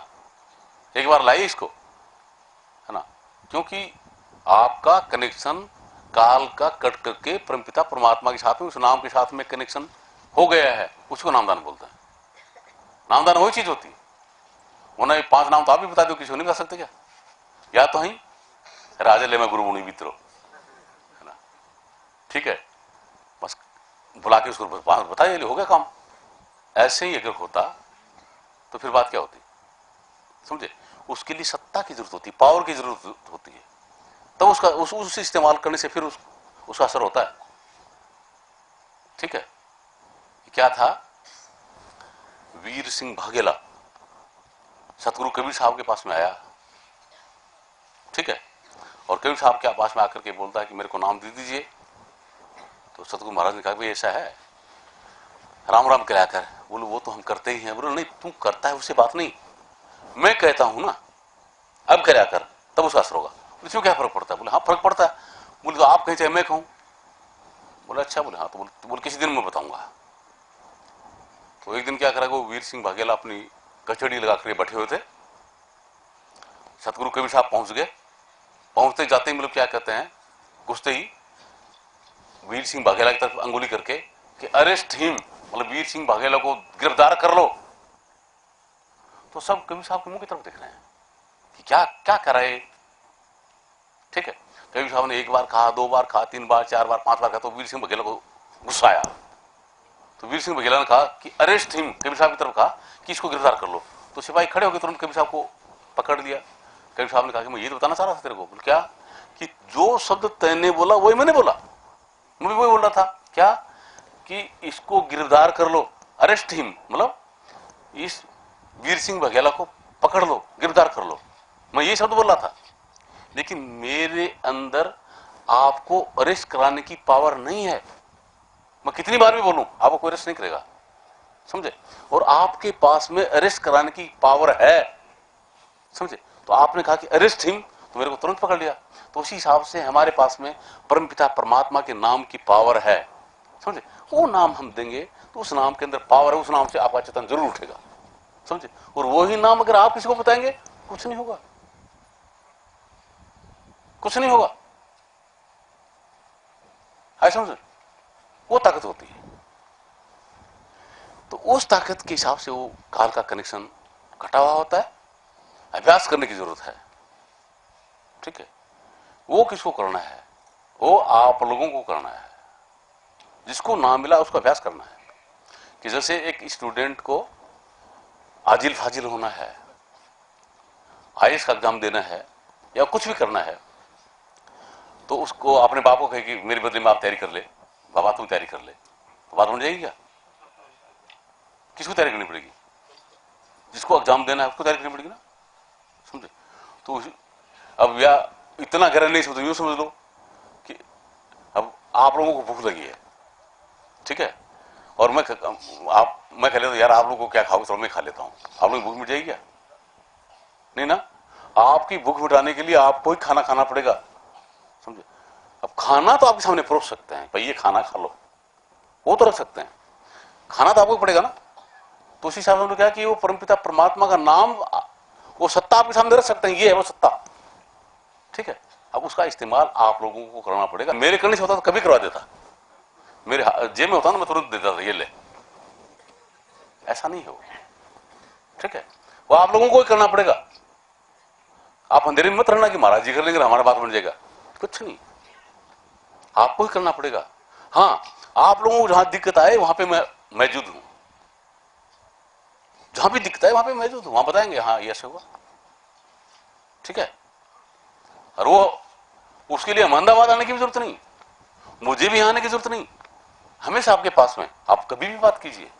एक बार लाइए इसको, है ना। क्योंकि आपका कनेक्शन काल का कट करके परमपिता परमात्मा के साथ में, उस नाम के साथ में कनेक्शन हो गया है, उसको नामदान बोलते हैं। नामदान वही चीज होती है। वरना 5 नाम तो आप भी बता दो, किसी को नहीं बता सकते क्या? या तो ही राजा ले मैं गुरु मुनि मित्रों, है ना, ठीक है, बस बुला के उसको बताइए, हो गया काम। ऐसे ही अगर होता तो फिर बात क्या होती, समझे? उसके लिए सत्ता की जरूरत होती है, पावर की जरूरत होती है, तब उसका उस इस्तेमाल करने से फिर उसका असर होता है। ठीक है, क्या था, वीर सिंह भागेला सतगुरु कबीर साहब के पास में आया, ठीक है, और कबीर साहब के पास में आकर के बोलता है कि मेरे को नाम दे दीजिए। तो सतगुरु महाराज ने कहा भाई ऐसा है, राम राम कराया कर। बोलो वो तो हम करते ही हैं। बोलो नहीं, तू करता है उससे बात नहीं, मैं कहता हूं ना, अब कराया कर, तब उसका असर होगा। इसमें क्या फर्क पड़ता है? बोले हाँ फर्क पड़ता है। बोले तो आप कहें चाहे मैं कहूं। बोले अच्छा। बोले हाँ। तो बोले किसी दिन मैं बताऊंगा। तो एक दिन क्या करा, वो वीर सिंह भागेला अपनी कचड़ी लगा कर बैठे हुए थे, सतगुरु कबीर साहब पहुंच गए। पहुंचते जाते ही मतलब क्या कहते हैं, घुसते ही वीर सिंह भागेला की तरफ अंगुली करके कि अरेस्ट हिम, मतलब वीर सिंह भागेला को गिरफ्तार कर लो। तो सब कबीर साहब के मुंह की तरफ देख रहे हैं कि क्या क्या कर रहे। ठीक है, कबीर साहब ने एक बार कहा, 2 बार कहा, 3 बार, 4 बार, 5 बार कहा, तो वीर सिंह बघेला को गुस्सा आया। तो वीर सिंह बघेला ने कहा कि अरेस्ट हिम, कबीर साहब की तरफ कहा कि इसको गिरफ्तार कर लो। तो सिपाही खड़े होकर तुरंत कबीर साहब को पकड़ लिया। कबीर साहब ने कहा कि मैं ये तो बताना चाह रहा था तेरे को। क्या? कि जो शब्द तैने बोला वही मैंने बोला, मैं भी वही बोल रहा था। क्या? कि इसको गिरफ्तार कर लो, अरेस्ट हिम, मतलब इस वीर सिंह बघेला को पकड़ लो, गिरफ्तार कर लो, मैं ये शब्द बोल रहा था। लेकिन मेरे अंदर आपको अरेस्ट कराने की पावर नहीं है। मैं कितनी बार भी बोलूं आपको कोई अरेस्ट नहीं करेगा, समझे? और आपके पास में अरेस्ट कराने की पावर है, समझे? तो आपने कहा कि अरेस्ट हिम, तो मेरे को तुरंत पकड़ लिया। तो उसी हिसाब से हमारे पास में परमपिता परमात्मा के नाम की पावर है, समझे? वो नाम हम देंगे तो उस नाम के अंदर पावर है, उस नाम से आपका चेतन जरूर उठेगा, समझे? और वही नाम अगर आप किसी को बताएंगे, कुछ नहीं होगा, कुछ नहीं होगा, है, समझे? वो ताकत होती है। तो उस ताकत के हिसाब से वो काल का कनेक्शन कटा हुआ होता है, अभ्यास करने की जरूरत है। ठीक है, वो किसको करना है? वो आप लोगों को करना है, जिसको ना मिला उसको अभ्यास करना है। कि जैसे एक स्टूडेंट को आजिल फाजिल होना है, आईएएस का एग्जाम देना है या कुछ भी करना है, तो उसको अपने बाप को कहे कि मेरे बदले में आप तैयारी कर ले, बाबा तुम तैयारी कर ले, तो बात बन जाएगी क्या? किसको तैयारी करनी पड़ेगी? जिसको एग्जाम देना है उसको तैयारी करनी पड़ेगी ना, समझे? तो अब या इतना गहरा नहीं समझो, यूं समझ लो कि अब आप लोगों को भूख लगी है, ठीक है, और मैं खा लेता हूं, यार आप लोगों को क्या खाओगे, तो मैं खा लेता हूं, आप लोग भूख मिट जाएगी क्या? नहीं ना। आपकी भूख मिटाने के लिए आपको ही खाना खाना पड़ेगा, समझे? अब खाना तो आपके सामने परोस सकते हैं, भाई ये खाना खा लो, वो तो रख सकते हैं, खाना तो आपको पड़ेगा ना। तो उसी हिसाब से क्या कि वो परमपिता परमात्मा का नाम, वो सत्ता आपके सामने रख सकते हैं, ये है वो सत्ता, ठीक है। अब उसका इस्तेमाल आप लोगों को करना पड़ेगा। मेरे करने से होता तो कभी करवा देता, मेरे जेब में होता ना मैं तुरंत देता था, ये ले, ऐसा नहीं हो, ठीक है। वो आप लोगों को ही करना पड़ेगा। आप अंधेरे में मत रहना कि महाराज जी कर लेंगे हमारा बात बन जाएगा, कुछ नहीं, आपको ही करना पड़ेगा। हाँ, आप लोगों को जहां दिक्कत आए वहां पे मैं मौजूद हूं, जहां भी दिक्कत आए वहां पे मौजूद हूं, वहां बताएंगे हाँ ये ऐसे हुआ, ठीक है। और वो उसके लिए अहमदाबाद आने की भी जरूरत नहीं, मुझे भी आने की जरूरत नहीं, हमेशा आपके पास में, आप कभी भी बात कीजिए,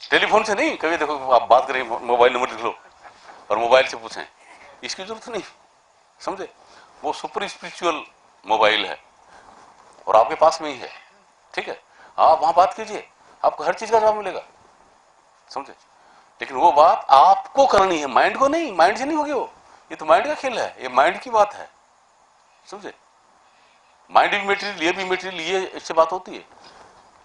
टेलीफोन से नहीं, कभी देखो आप बात करें, मोबाइल नंबर लिख लो और मोबाइल से पूछें, इसकी जरूरत नहीं, समझे? वो सुपर स्पिरिचुअल मोबाइल है और आपके पास में ही है, ठीक है। आप वहां बात कीजिए, आपको हर चीज का जवाब मिलेगा, समझे? लेकिन वो बात आपको करनी है, माइंड को नहीं, माइंड से नहीं होगी वो, ये तो माइंड का खेल है, ये माइंड की बात है, समझे? माइंड भी मेटेरियल, ये भी मेटेरियल, ये इससे बात होती है।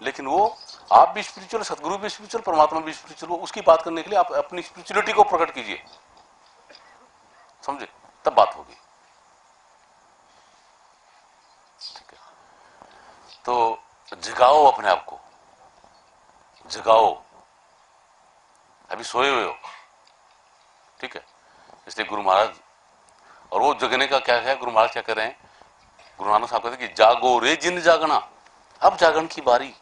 लेकिन वो आप भी स्पिरिचुअल, सदगुरु भी स्पिरिचुअल, परमात्मा भी स्पिरिचुअल, वो उसकी बात करने के लिए आप अपनी स्पिरिचुअलिटी को प्रकट कीजिए, समझे? तब बात होगी, ठीक है। तो जगाओ अपने आप को, जगाओ, अभी सोए हुए हो, ठीक है। इसलिए गुरु महाराज, और वो जगने का क्या है, गुरु महाराज क्या कर रहे हैं, गुरु नानक साहब कहते हैं कि जागो रे जिन जागना, अब जागरण की बारी,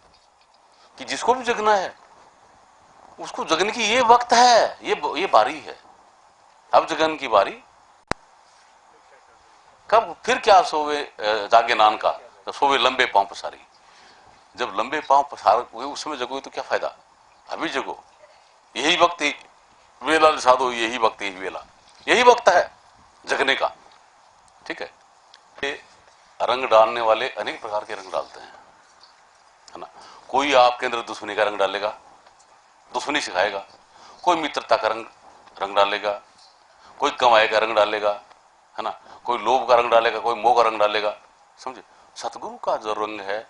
कि जिसको भी जगना है उसको जगने की ये वक्त है, ये बारी है, अब जगन की बारी। कब फिर क्या सोवे जागे नान का, तो सोवे लंबे पांव पसारी। जब लंबे पांव पसार हुए उस समय जगोगे तो क्या फायदा, अभी जगो, यही वक्त, वेला साधो, यही वक्त, यही वेला, यही वक्त है जगने का, ठीक है। ये रंग डालने वाले अनेक प्रकार के रंग डालते हैं, है ना। कोई आपके अंदर दुश्मनी का रंग डालेगा, दुश्मनी सिखाएगा, कोई मित्रता का रंग डालेगा, कोई कमाई का रंग डालेगा, है ना, कोई लोभ का रंग डालेगा, कोई मोह का रंग डालेगा, समझे। सतगुरु का जो रंग है,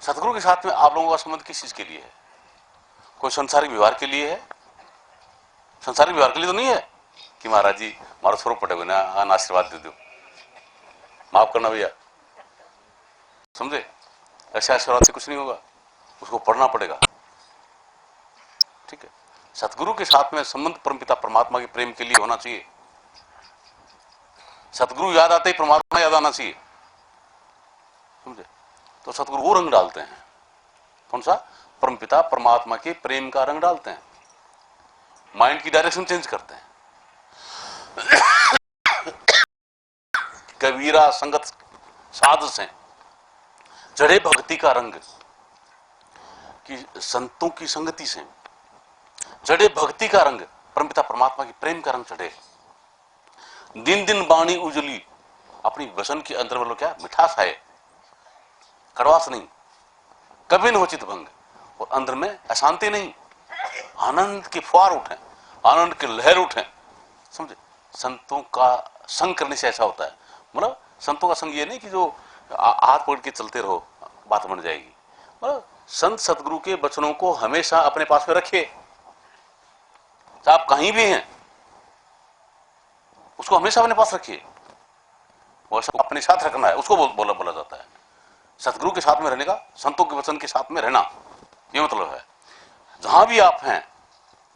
सतगुरु के साथ में आप लोगों का संबंध किस चीज के लिए है, कोई संसारिक व्यवहार के लिए है, संसारिक व्यवहार के लिए तो नहीं है कि महाराज जी मारो स्वरूप पटे ना आशीर्वाद दे दो, माफ करना भैया, समझे। ऐसे आशीर्वाद से कुछ नहीं होगा, उसको पढ़ना पड़ेगा, ठीक है। सतगुरु के साथ में संबंध परमपिता परमात्मा के प्रेम के लिए होना चाहिए। सतगुरु याद आते ही परमात्मा याद आना चाहिए, समझे। तो सतगुरु वो रंग डालते हैं, कौन सा, परमपिता परमात्मा के प्रेम का रंग डालते हैं, माइंड की डायरेक्शन चेंज करते हैं। कबीरा संगत साध से चढ़े भक्ति का रंग, कि संतों की संगति से चढ़े भक्ति का रंग, परमपिता परमात्मा की प्रेम का रंग चढ़े। दिन दिन बाणी उजली, अपनी वचन के अंदर मतलब क्या, मिठास आए, कड़वास नहीं, कभी न हो चित भंग, और अंदर में अशांति नहीं, आनंद के फुहार उठे, आनंद के लहर उठे, समझे। संतों का संग करने से ऐसा होता है, मतलब संतों का संग ये नहीं कि जो हाथ पकड़ के चलते रहो बात बन जाएगी, मतलब संत सतगुरु के वचनों को हमेशा अपने पास में रखिए, आप कहीं भी हैं उसको हमेशा अपने पास रखिए, वो अपने साथ रखना है, उसको बोला जाता है सतगुरु के साथ में रहने का, संतों के वचन के साथ में रहना, ये मतलब है। जहां भी आप हैं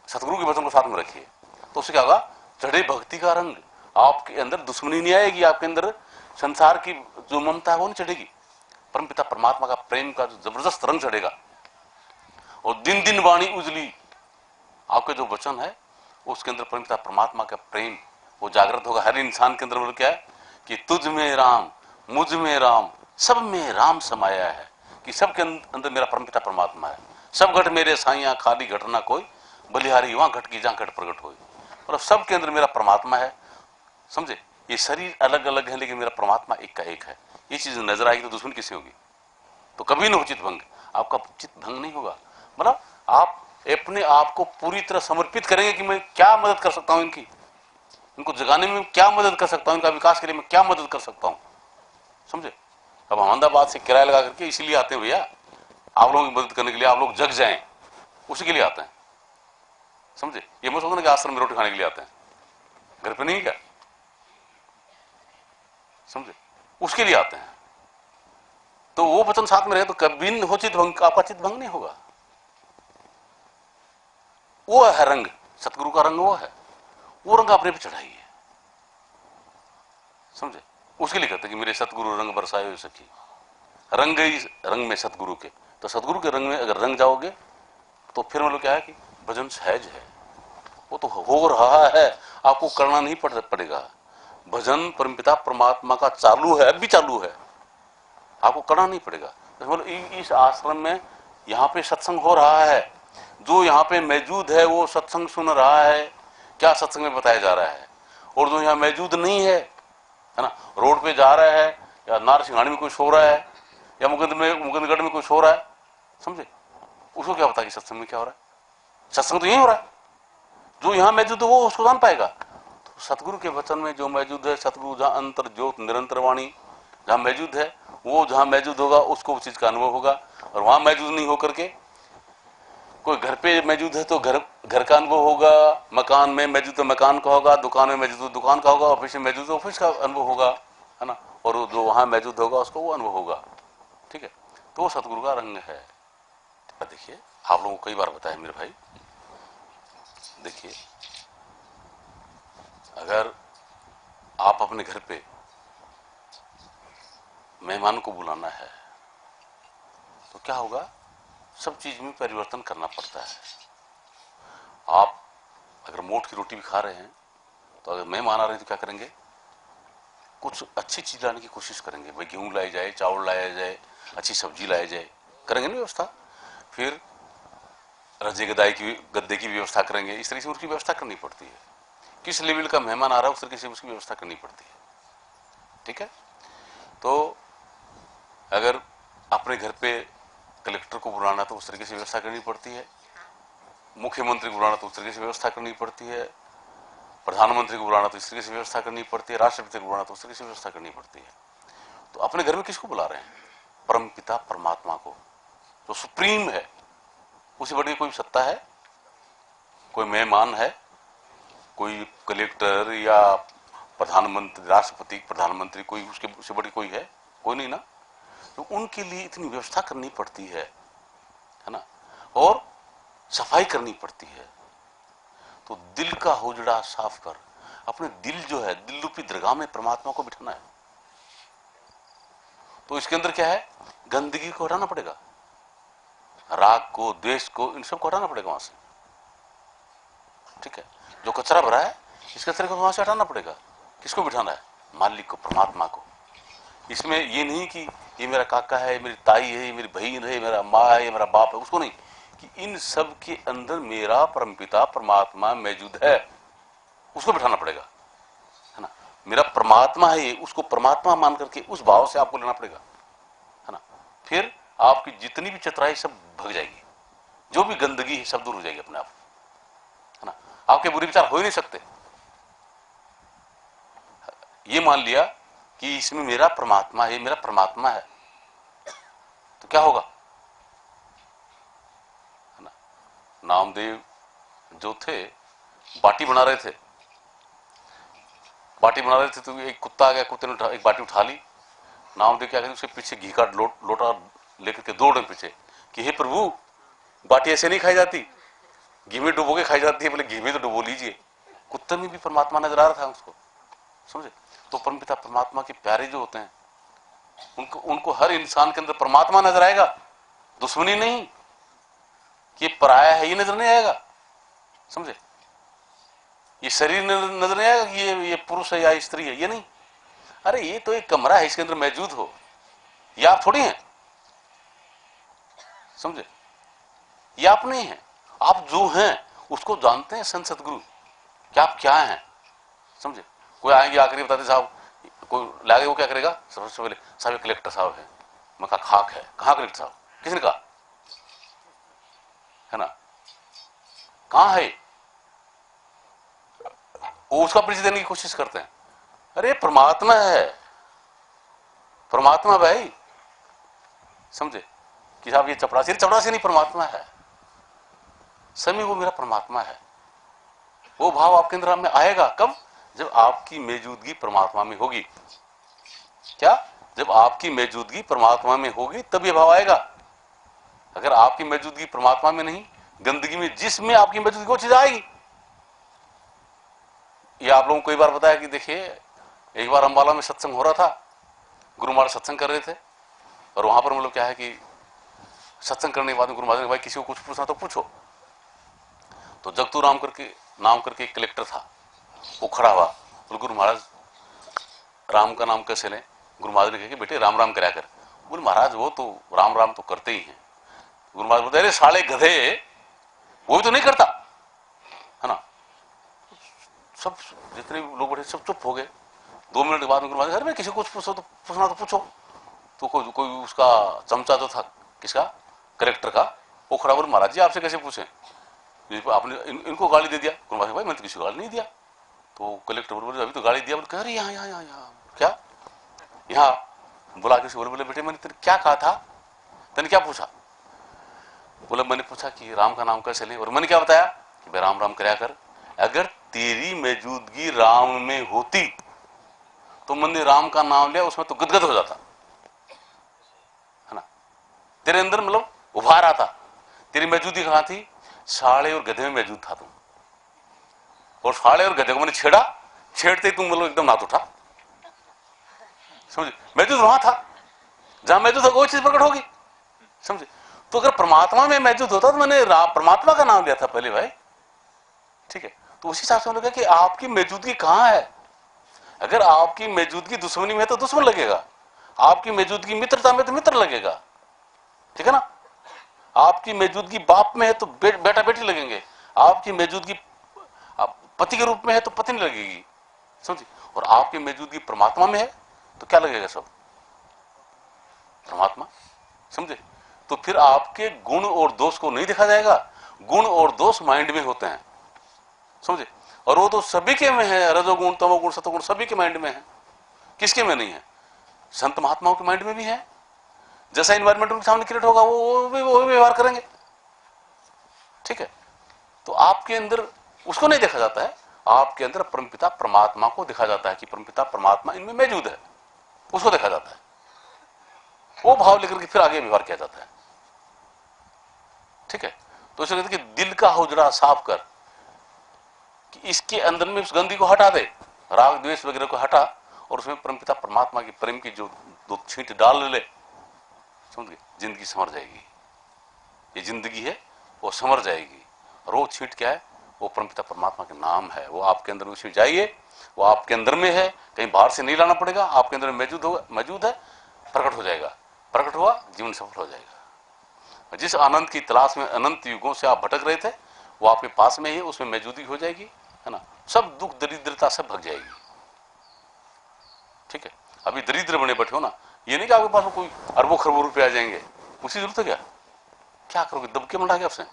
सतगुरु के वचन को साथ में रखिए, तो उससे क्या होगा, चढ़े भक्ति का रंग, आपके अंदर दुश्मनी नहीं आएगी, आपके अंदर संसार की जो ममता है वो नहीं चढ़ेगी, परमपिता परमात्मा का प्रेम का जो जबरदस्त रंग चढ़ेगा। और दिन दिन वाणी उजली, आपके जो वचन है उसके अंदर परमपिता परमात्मा का प्रेम वो जागृत होगा हर इंसान के अंदर। बोल क्या है कि तुझ में राम, मुझ में राम, सब में राम समाया है, कि सबके अंदर मेरा परमपिता परमात्मा है। सब घट मेरे साइया, खाली घट ना कोई, बलिहारी वहां घट की जहां घट प्रगट हो, मतलब सबके अंदर मेरा परमात्मा है, समझे। ये शरीर अलग अलग है लेकिन मेरा परमात्मा एक का एक है। ये चीज नजर आएगी तो दुश्मन किसी होगी, तो कभी न हो चित भंग, आपका चित भंग नहीं होगा। मतलब आप अपने आप को पूरी तरह समर्पित करेंगे कि मैं क्या मदद कर सकता हूं इनकी, इनको जगाने में क्या मदद कर सकता हूं, इनका विकास के लिए मैं क्या मदद कर सकता हूं, समझे। अब अहमदाबाद से किराया लगा करके इसीलिए आते हैं भैया, आप लोगों की मदद करने के लिए, आप लोग जग जाएं, उसी के लिए आते हैं, समझे। ये मत सोचना कि आश्रम में रोटी खाने के लिए आते हैं, घर पे नहीं क्या, समझे, उसके लिए आते हैं। तो वो वचन साथ में रहे तो कभी हो चित भंग, आपका चित भंग नहीं होगा। वो है रंग, सतगुरु का रंग वो है, वो रंग अपने पे चढ़ाइए, समझे। उसके लिए कहते कि मेरे सतगुरु रंग बरसाए हुए सखी, रंग गई रंग में सतगुरु के। तो सतगुरु के रंग में अगर रंग जाओगे तो फिर मतलब क्या है कि भजन सहज है, वो तो हो रहा है, आपको करना नहीं पड़ेगा। भजन परमपिता परमात्मा का चालू है, अब भी चालू है, आपको करना नहीं पड़ेगा। मतलब इस आश्रम में यहाँ पे सत्संग हो रहा है, जो यहाँ पे मौजूद है वो सत्संग सुन रहा है, क्या सत्संग में बताया जा रहा है। और जो यहाँ मौजूद नहीं है ना, रोड पे जा रहा है या नारसिंहानी में कोई सो रहा है या मुकुंदगढ़ में कोई सो रहा है, समझे, उसको क्या पता कि सत्संग में क्या हो रहा है। सत्संग तो यही हो रहा है, जो यहाँ मौजूद है वो उसको जान पाएगा। तो सतगुरु के वचन में जो मौजूद है, सतगुरु जहाँ अंतर ज्योत निरंतर वाणी जहाँ मौजूद है, वो जहाँ मौजूद होगा उसको उस चीज का अनुभव होगा। और वहां मौजूद नहीं होकर के कोई घर पे मौजूद है तो घर का अनुभव होगा, मकान में मौजूद तो मकान का होगा, दुकान में मौजूद तो दुकान का होगा, ऑफिस में मौजूद तो ऑफिस का अनुभव होगा, है ना। और जो वहां मौजूद होगा उसको वो अनुभव होगा, ठीक है। तो वो सतगुरु का रंग है। देखिए आप लोगों को कई बार बताया मेरे भाई देखिए, अगर आप अपने घर पे मेहमान को बुलाना है तो क्या होगा, सब चीज में परिवर्तन करना पड़ता है। आप अगर मोट की रोटी भी खा रहे हैं तो अगर मेहमान आ रहे हैं तो क्या करेंगे, कुछ अच्छी चीज लाने की कोशिश करेंगे, भाई गेहूं लाया जाए, चावल लाया जाए, अच्छी सब्जी लाया जाए, करेंगे ना व्यवस्था। फिर रजे गद्दे की व्यवस्था करेंगे, इस तरह से उसकी व्यवस्था करनी पड़ती है। किस लेवल का मेहमान आ रहा है उस तरीके से उसकी व्यवस्था करनी पड़ती है। ठीक है, तो अगर अपने घर पे कलेक्टर को बुलाना तो उस तरीके से व्यवस्था करनी पड़ती है, मुख्यमंत्री को बुलाना तो उस तरीके से व्यवस्था करनी पड़ती है, प्रधानमंत्री को बुलाना तो इस तरीके से व्यवस्था करनी पड़ती है, राष्ट्रपति को बुलाना तो उस तरीके से व्यवस्था करनी पड़ती है। तो अपने घर में किसको बुला रहे हैं, परम पिता परमात्मा को, जो सुप्रीम है। उसे बढ़ के कोई सत्ता है, कोई मेहमान है, कोई कलेक्टर या प्रधानमंत्री, राष्ट्रपति, प्रधानमंत्री, कोई उससे बड़ी कोई है? कोई नहीं ना। तो उनके लिए इतनी व्यवस्था करनी पड़ती है ना, और सफाई करनी पड़ती है। तो दिल का होजड़ा साफ कर, अपने दिल जो है, दिल रूपी दरगाह में परमात्मा को बिठाना है। तो इसके अंदर क्या है, गंदगी को हटाना पड़ेगा, राग को, द्वेष को, इन सब को हटाना पड़ेगा वहां से। ठीक है, जो कचरा भरा है इस कचरे को वहां से हटाना पड़ेगा। किसको बिठाना है, मालिक को, परमात्मा को। इसमें ये नहीं कि ये मेरा काका है, मेरी ताई है, मेरी बहन है, मेरा माँ है, मेरा बाप है, उसको नहीं, कि इन सब के अंदर मेरा परमपिता परमात्मा मौजूद है, उसको बिठाना पड़ेगा, है ना। मेरा परमात्मा है ये, उसको परमात्मा मान करके उस भाव से आपको लेना पड़ेगा, है ना। फिर आपकी जितनी भी चतुराई सब भग जाएगी, जो भी गंदगी है सब दूर हो जाएगी अपने आप, है ना। आपके बुरे विचार हो ही नहीं सकते। ये मान लिया कि इसमें मेरा परमात्मा है, मेरा परमात्मा है, तो क्या होगा, है ना। नामदेव जो थे, बाटी बना रहे थे, तो एक कुत्ता आ गया, कुत्ते ने एक बाटी उठा ली। नामदेव क्या कहते, उसके पीछे घी का लोटा लेकर के दौड़े पीछे कि हे प्रभु, बाटी ऐसे नहीं खाई जाती, घी में डुबो के खाई जाती है। बोले घी में तो डुबो लीजिए। कुत्ते में भी परमात्मा नजर आ रहा था उसको, समझे। तो परमपिता परमात्मा के प्यारे जो होते हैं, उनको हर इंसान के अंदर परमात्मा नजर आएगा, दुश्मनी नहीं, कि पराया है ये नजर नहीं आएगा, समझे। ये शरीर नजर नहीं आएगा कि ये पुरुष है या स्त्री है, ये नहीं। अरे ये तो एक कमरा है, इसके अंदर मौजूद हो, ये आप थोड़ी हैं, समझे। ये आप नहीं है, आप जो हैं उसको जानते हैं संत सतगुरु कि आप क्या हैं, समझे। कोई आएंगे आकर बताते साहब, कोई लागे, वो क्या करेगा, सबसे पहले साहब कलेक्टर साहब है। मैं कहा खाक है, कहाँ कलेक्टर साहब, किसने कहा, है ना, कहाँ है, वो उसका परिचय देने की कोशिश करते हैं। अरे परमात्मा है, परमात्मा भाई, समझे। कि साहब ये चपरासी नहीं, परमात्मा है, समी वो मेरा परमात्मा है। वो भाव आपके अंदर में आएगा कब, जब आपकी मौजूदगी परमात्मा में होगी। क्या, जब आपकी मौजूदगी परमात्मा में होगी तब ये भाव आएगा। अगर आपकी मौजूदगी परमात्मा में नहीं, गंदगी में, जिसमें आपकी मौजूदगी वो चीज आएगी। ये आप लोगों को कई बार बताया कि देखिए, एक बार अंबाला में सत्संग हो रहा था, गुरु महाराज सत्संग कर रहे थे, और वहां पर मतलब क्या है कि सत्संग करने के बाद गुरु महाराज ने, भाई किसी को कुछ पूछना तो पूछो। तो जगतू राम करके नाम करके एक कलेक्टर था, वो खड़ा हुआ, बोले गुरु महाराज राम का नाम कैसे लें। गुरु महाराज ने कहा कि बेटे राम राम कराया कर। बोले महाराज वो तो राम राम तो करते ही हैं। गुरु महाराज बोलते अरे साले गधे, वो भी तो नहीं करता, है ना। सब जितने लोग बैठे सब चुप हो गए। 2 मिनट के बाद गुरु महाराज, अरे किसी को कुछ पूछो तो पूछना तो पूछो। तो कोई उसका चमचा जो था, किसका, कलेक्टर का, वो खड़ा, बोले महाराज जी आपसे कैसे पूछे, आपने इनको गाली दे दिया। गुरु महाराज भाई मैंने तो किसी को गाली नहीं दिया। तो कलेक्टर बोले अभी तो गाली दिया। बोले अरे यहाँ यहाँ यहाँ क्या, यहाँ बुला के बोले बेटे मैंने तेरे क्या कहा था, तेने क्या पूछा। बोले मैंने पूछा कि राम का नाम कैसे ले, और मैंने क्या बताया कि भाई राम राम कराया कर। अगर तेरी मौजूदगी राम में होती तो मैंने राम का नाम लिया, उसमें तो गदगद हो जाता, है ना। तेरे अंदर मतलब उभार आता। तेरी मौजूदगी कहां थी, साड़े और गधे में मौजूद था तुम, और साले और गधे को मैंने छेड़ा, छेड़ते ही तुम मतलब एकदम हाथ उठा, समझे? मैजूद वहां था, जहां मैजूद था वो चीज प्रकट होगी, समझे? तो अगर परमात्मा में मैजूद होता तो मैंने परमात्मा का नाम लिया था पहले भाई, ठीक है? तो उसी हिसाब से मैंने कहा कि आपकी मौजूदगी कहां है। अगर आपकी मौजूदगी दुश्मनी में है तो दुश्मन लगेगा, आपकी मौजूदगी मित्रता में तो मित्र लगेगा, ठीक है ना? आपकी मौजूदगी बाप में है तो बेटा बेटी लगेंगे, आपकी मौजूदगी पति के रूप में है तो पत्नी लगेगी, समझे? और आपकी मौजूदगी परमात्मा में है तो क्या लगेगा? सब परमात्मा, समझे? तो फिर आपके गुण और दोष को नहीं देखा जाएगा, गुण और दोष माइंड में होते हैं, समझे? और वो तो सभी के में है, रजोगुण तमोगुण सतोगुण सभी के माइंड में है, किसके में नहीं है? संत महात्माओं के माइंड में भी है। जैसा इन्वायरमेंट उनके सामने क्रिएट होगा वो भी व्यवहार करेंगे, ठीक है? तो आपके अंदर उसको नहीं देखा जाता है, आपके अंदर परमपिता परमात्मा को देखा जाता है कि परमपिता परमात्मा इनमें मौजूद है, उसको देखा जाता है, वो भाव लेकर के फिर आगे व्यवहार किया जाता है, ठीक है? तो इसे कहते हैं कि दिल का हुजरा साफ कर, कि इसके अंदर में उस गंदी को हटा दे, राग द्वेष वगैरह को हटा, और उसमें परमपिता परमात्मा की प्रेम की जो दो छींट डाल ले, समझ गए? जिंदगी संवर जाएगी। ये जिंदगी है वो संवर जाएगी, और वो छींट क्या है? वो परमपिता परमात्मा के नाम है, वो आपके अंदर उसमें जाइए, वो आपके अंदर में है, कहीं बाहर से नहीं लाना पड़ेगा, आपके अंदर मौजूद है, प्रकट हो जाएगा, प्रकट हुआ जीवन सफल हो जाएगा। जिस आनंद की तलाश में अनंत युगों से आप भटक रहे थे वो आपके पास में ही, उसमें मौजूदगी हो जाएगी, है ना? सब दुख दरिद्रता सब भग जाएगी, ठीक है? अभी दरिद्र बने बैठे हो ना, ये नहीं कि आपके पास में कोई अरबों खरबों रुपए आ जाएंगे, उसकी जरूरत है क्या? क्या करोगे? दबके मरना क्या आपसे, है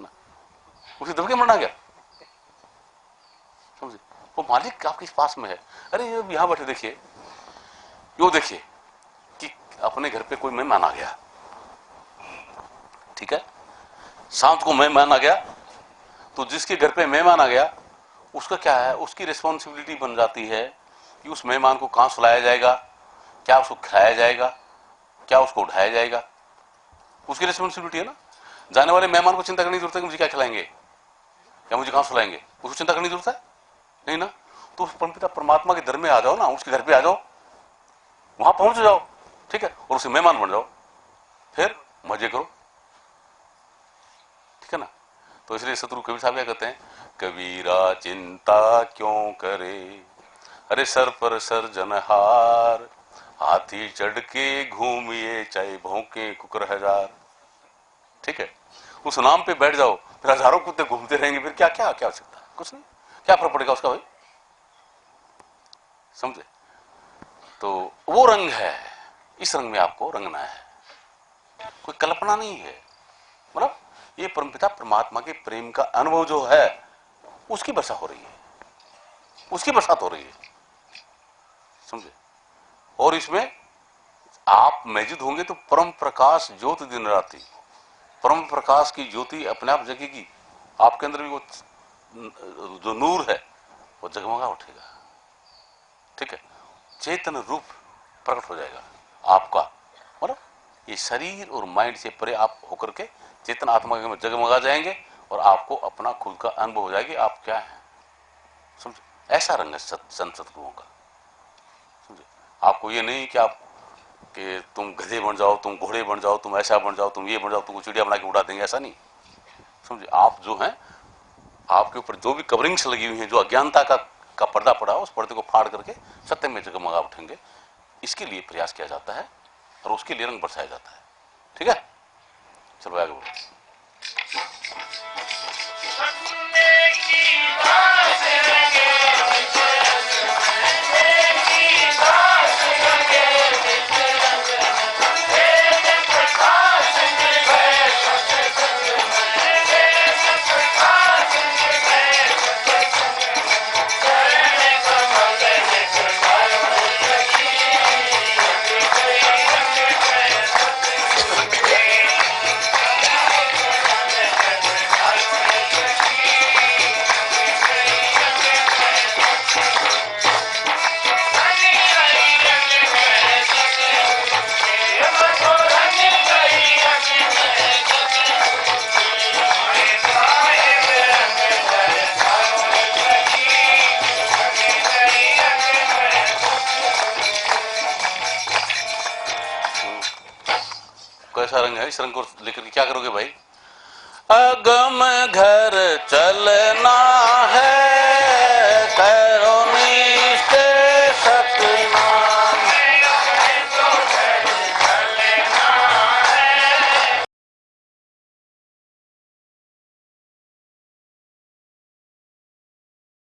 ना? उसे दबके मरना क्या, समझे? वो मालिक आपके पास में है। अरे यहां बैठे देखिए, यो देखिए कि अपने घर पे कोई मेहमान आ गया, ठीक है? शाम को मेहमान आ गया, तो जिसके घर पे मेहमान आ गया उसका क्या है? उसकी रिस्पॉन्सिबिलिटी बन जाती है कि उस मेहमान को कहां सुलाया जाएगा, क्या उसको खिलाया जाएगा, क्या उसको उठाया जाएगा, उसकी रिस्पॉन्सिबिलिटी है ना। जाने वाले मेहमान को चिंता करने की जरूरत है कि मुझे क्या खिलाएंगे या मुझे कहां सुलाएंगे, उसको चिंता करने की जरूरत है नहीं ना। तो उस परमपिता परमात्मा के दर में आ जाओ ना, उसके घर पे आ जाओ, वहां पहुंच जाओ, ठीक है? और उसे मेहमान बन जाओ, फिर मजे करो, ठीक है ना? तो इसलिए सतगुरु कबीर साहब क्या कहते हैं? कबीरा चिंता क्यों करे, अरे सर पर सर जनहार, हाथी चढ़ के घूमिए चाहे भौंके कुकर हजार, ठीक है? उस नाम पे बैठ जाओ, फिर हजारों कुत्ते घूमते रहेंगे, फिर क्या क्या क्या हो सकता है? कुछ नहीं, क्या फर्क पड़ेगा उसका भाई, समझे? तो वो रंग है, इस रंग में आपको रंगना है, कोई कल्पना नहीं है। मतलब ये परमपिता परमात्मा के प्रेम का अनुभव जो है उसकी वर्षा हो रही है, उसकी बरसात हो रही है, समझे? और इसमें आप मौजूद होंगे तो परम प्रकाश ज्योति दिन राति, परम प्रकाश की ज्योति अपने आप जगेगी, आपके अंदर भी वो जो नूर है वो जगमगा उठेगा, ठीक है? चेतन रूप प्रकट हो जाएगा आपका, मतलब ये शरीर और माइंड से परे आप होकर के चेतन आत्मा में जगमगा जाएंगे और आपको अपना खुद का अनुभव हो जाएगी, आप क्या है, समझे? ऐसा रंग है संत सतगुरुओं का, समझे? आपको ये नहीं कि आप कि तुम गधे बन जाओ, तुम घोड़े बन जाओ, तुम ऐसा बन जाओ, तुम ये बन जाओ, तुमको चिड़िया बना के उड़ा देंगे, ऐसा नहीं, समझे? आप जो हैं, आपके ऊपर जो भी कवरिंग्स लगी हुई हैं, जो अज्ञानता का पर्दा पड़ा है, उस पर्दे को फाड़ करके सत्य में जगमगा उठेंगे, इसके लिए प्रयास किया जाता है और उसके लिए रंग बरसाया जाता है, ठीक है? चलो आगे बढ़ो। कैसा रंग है, इस रंग को लेकर के क्या करोगे भाई? अगम घर चलना है,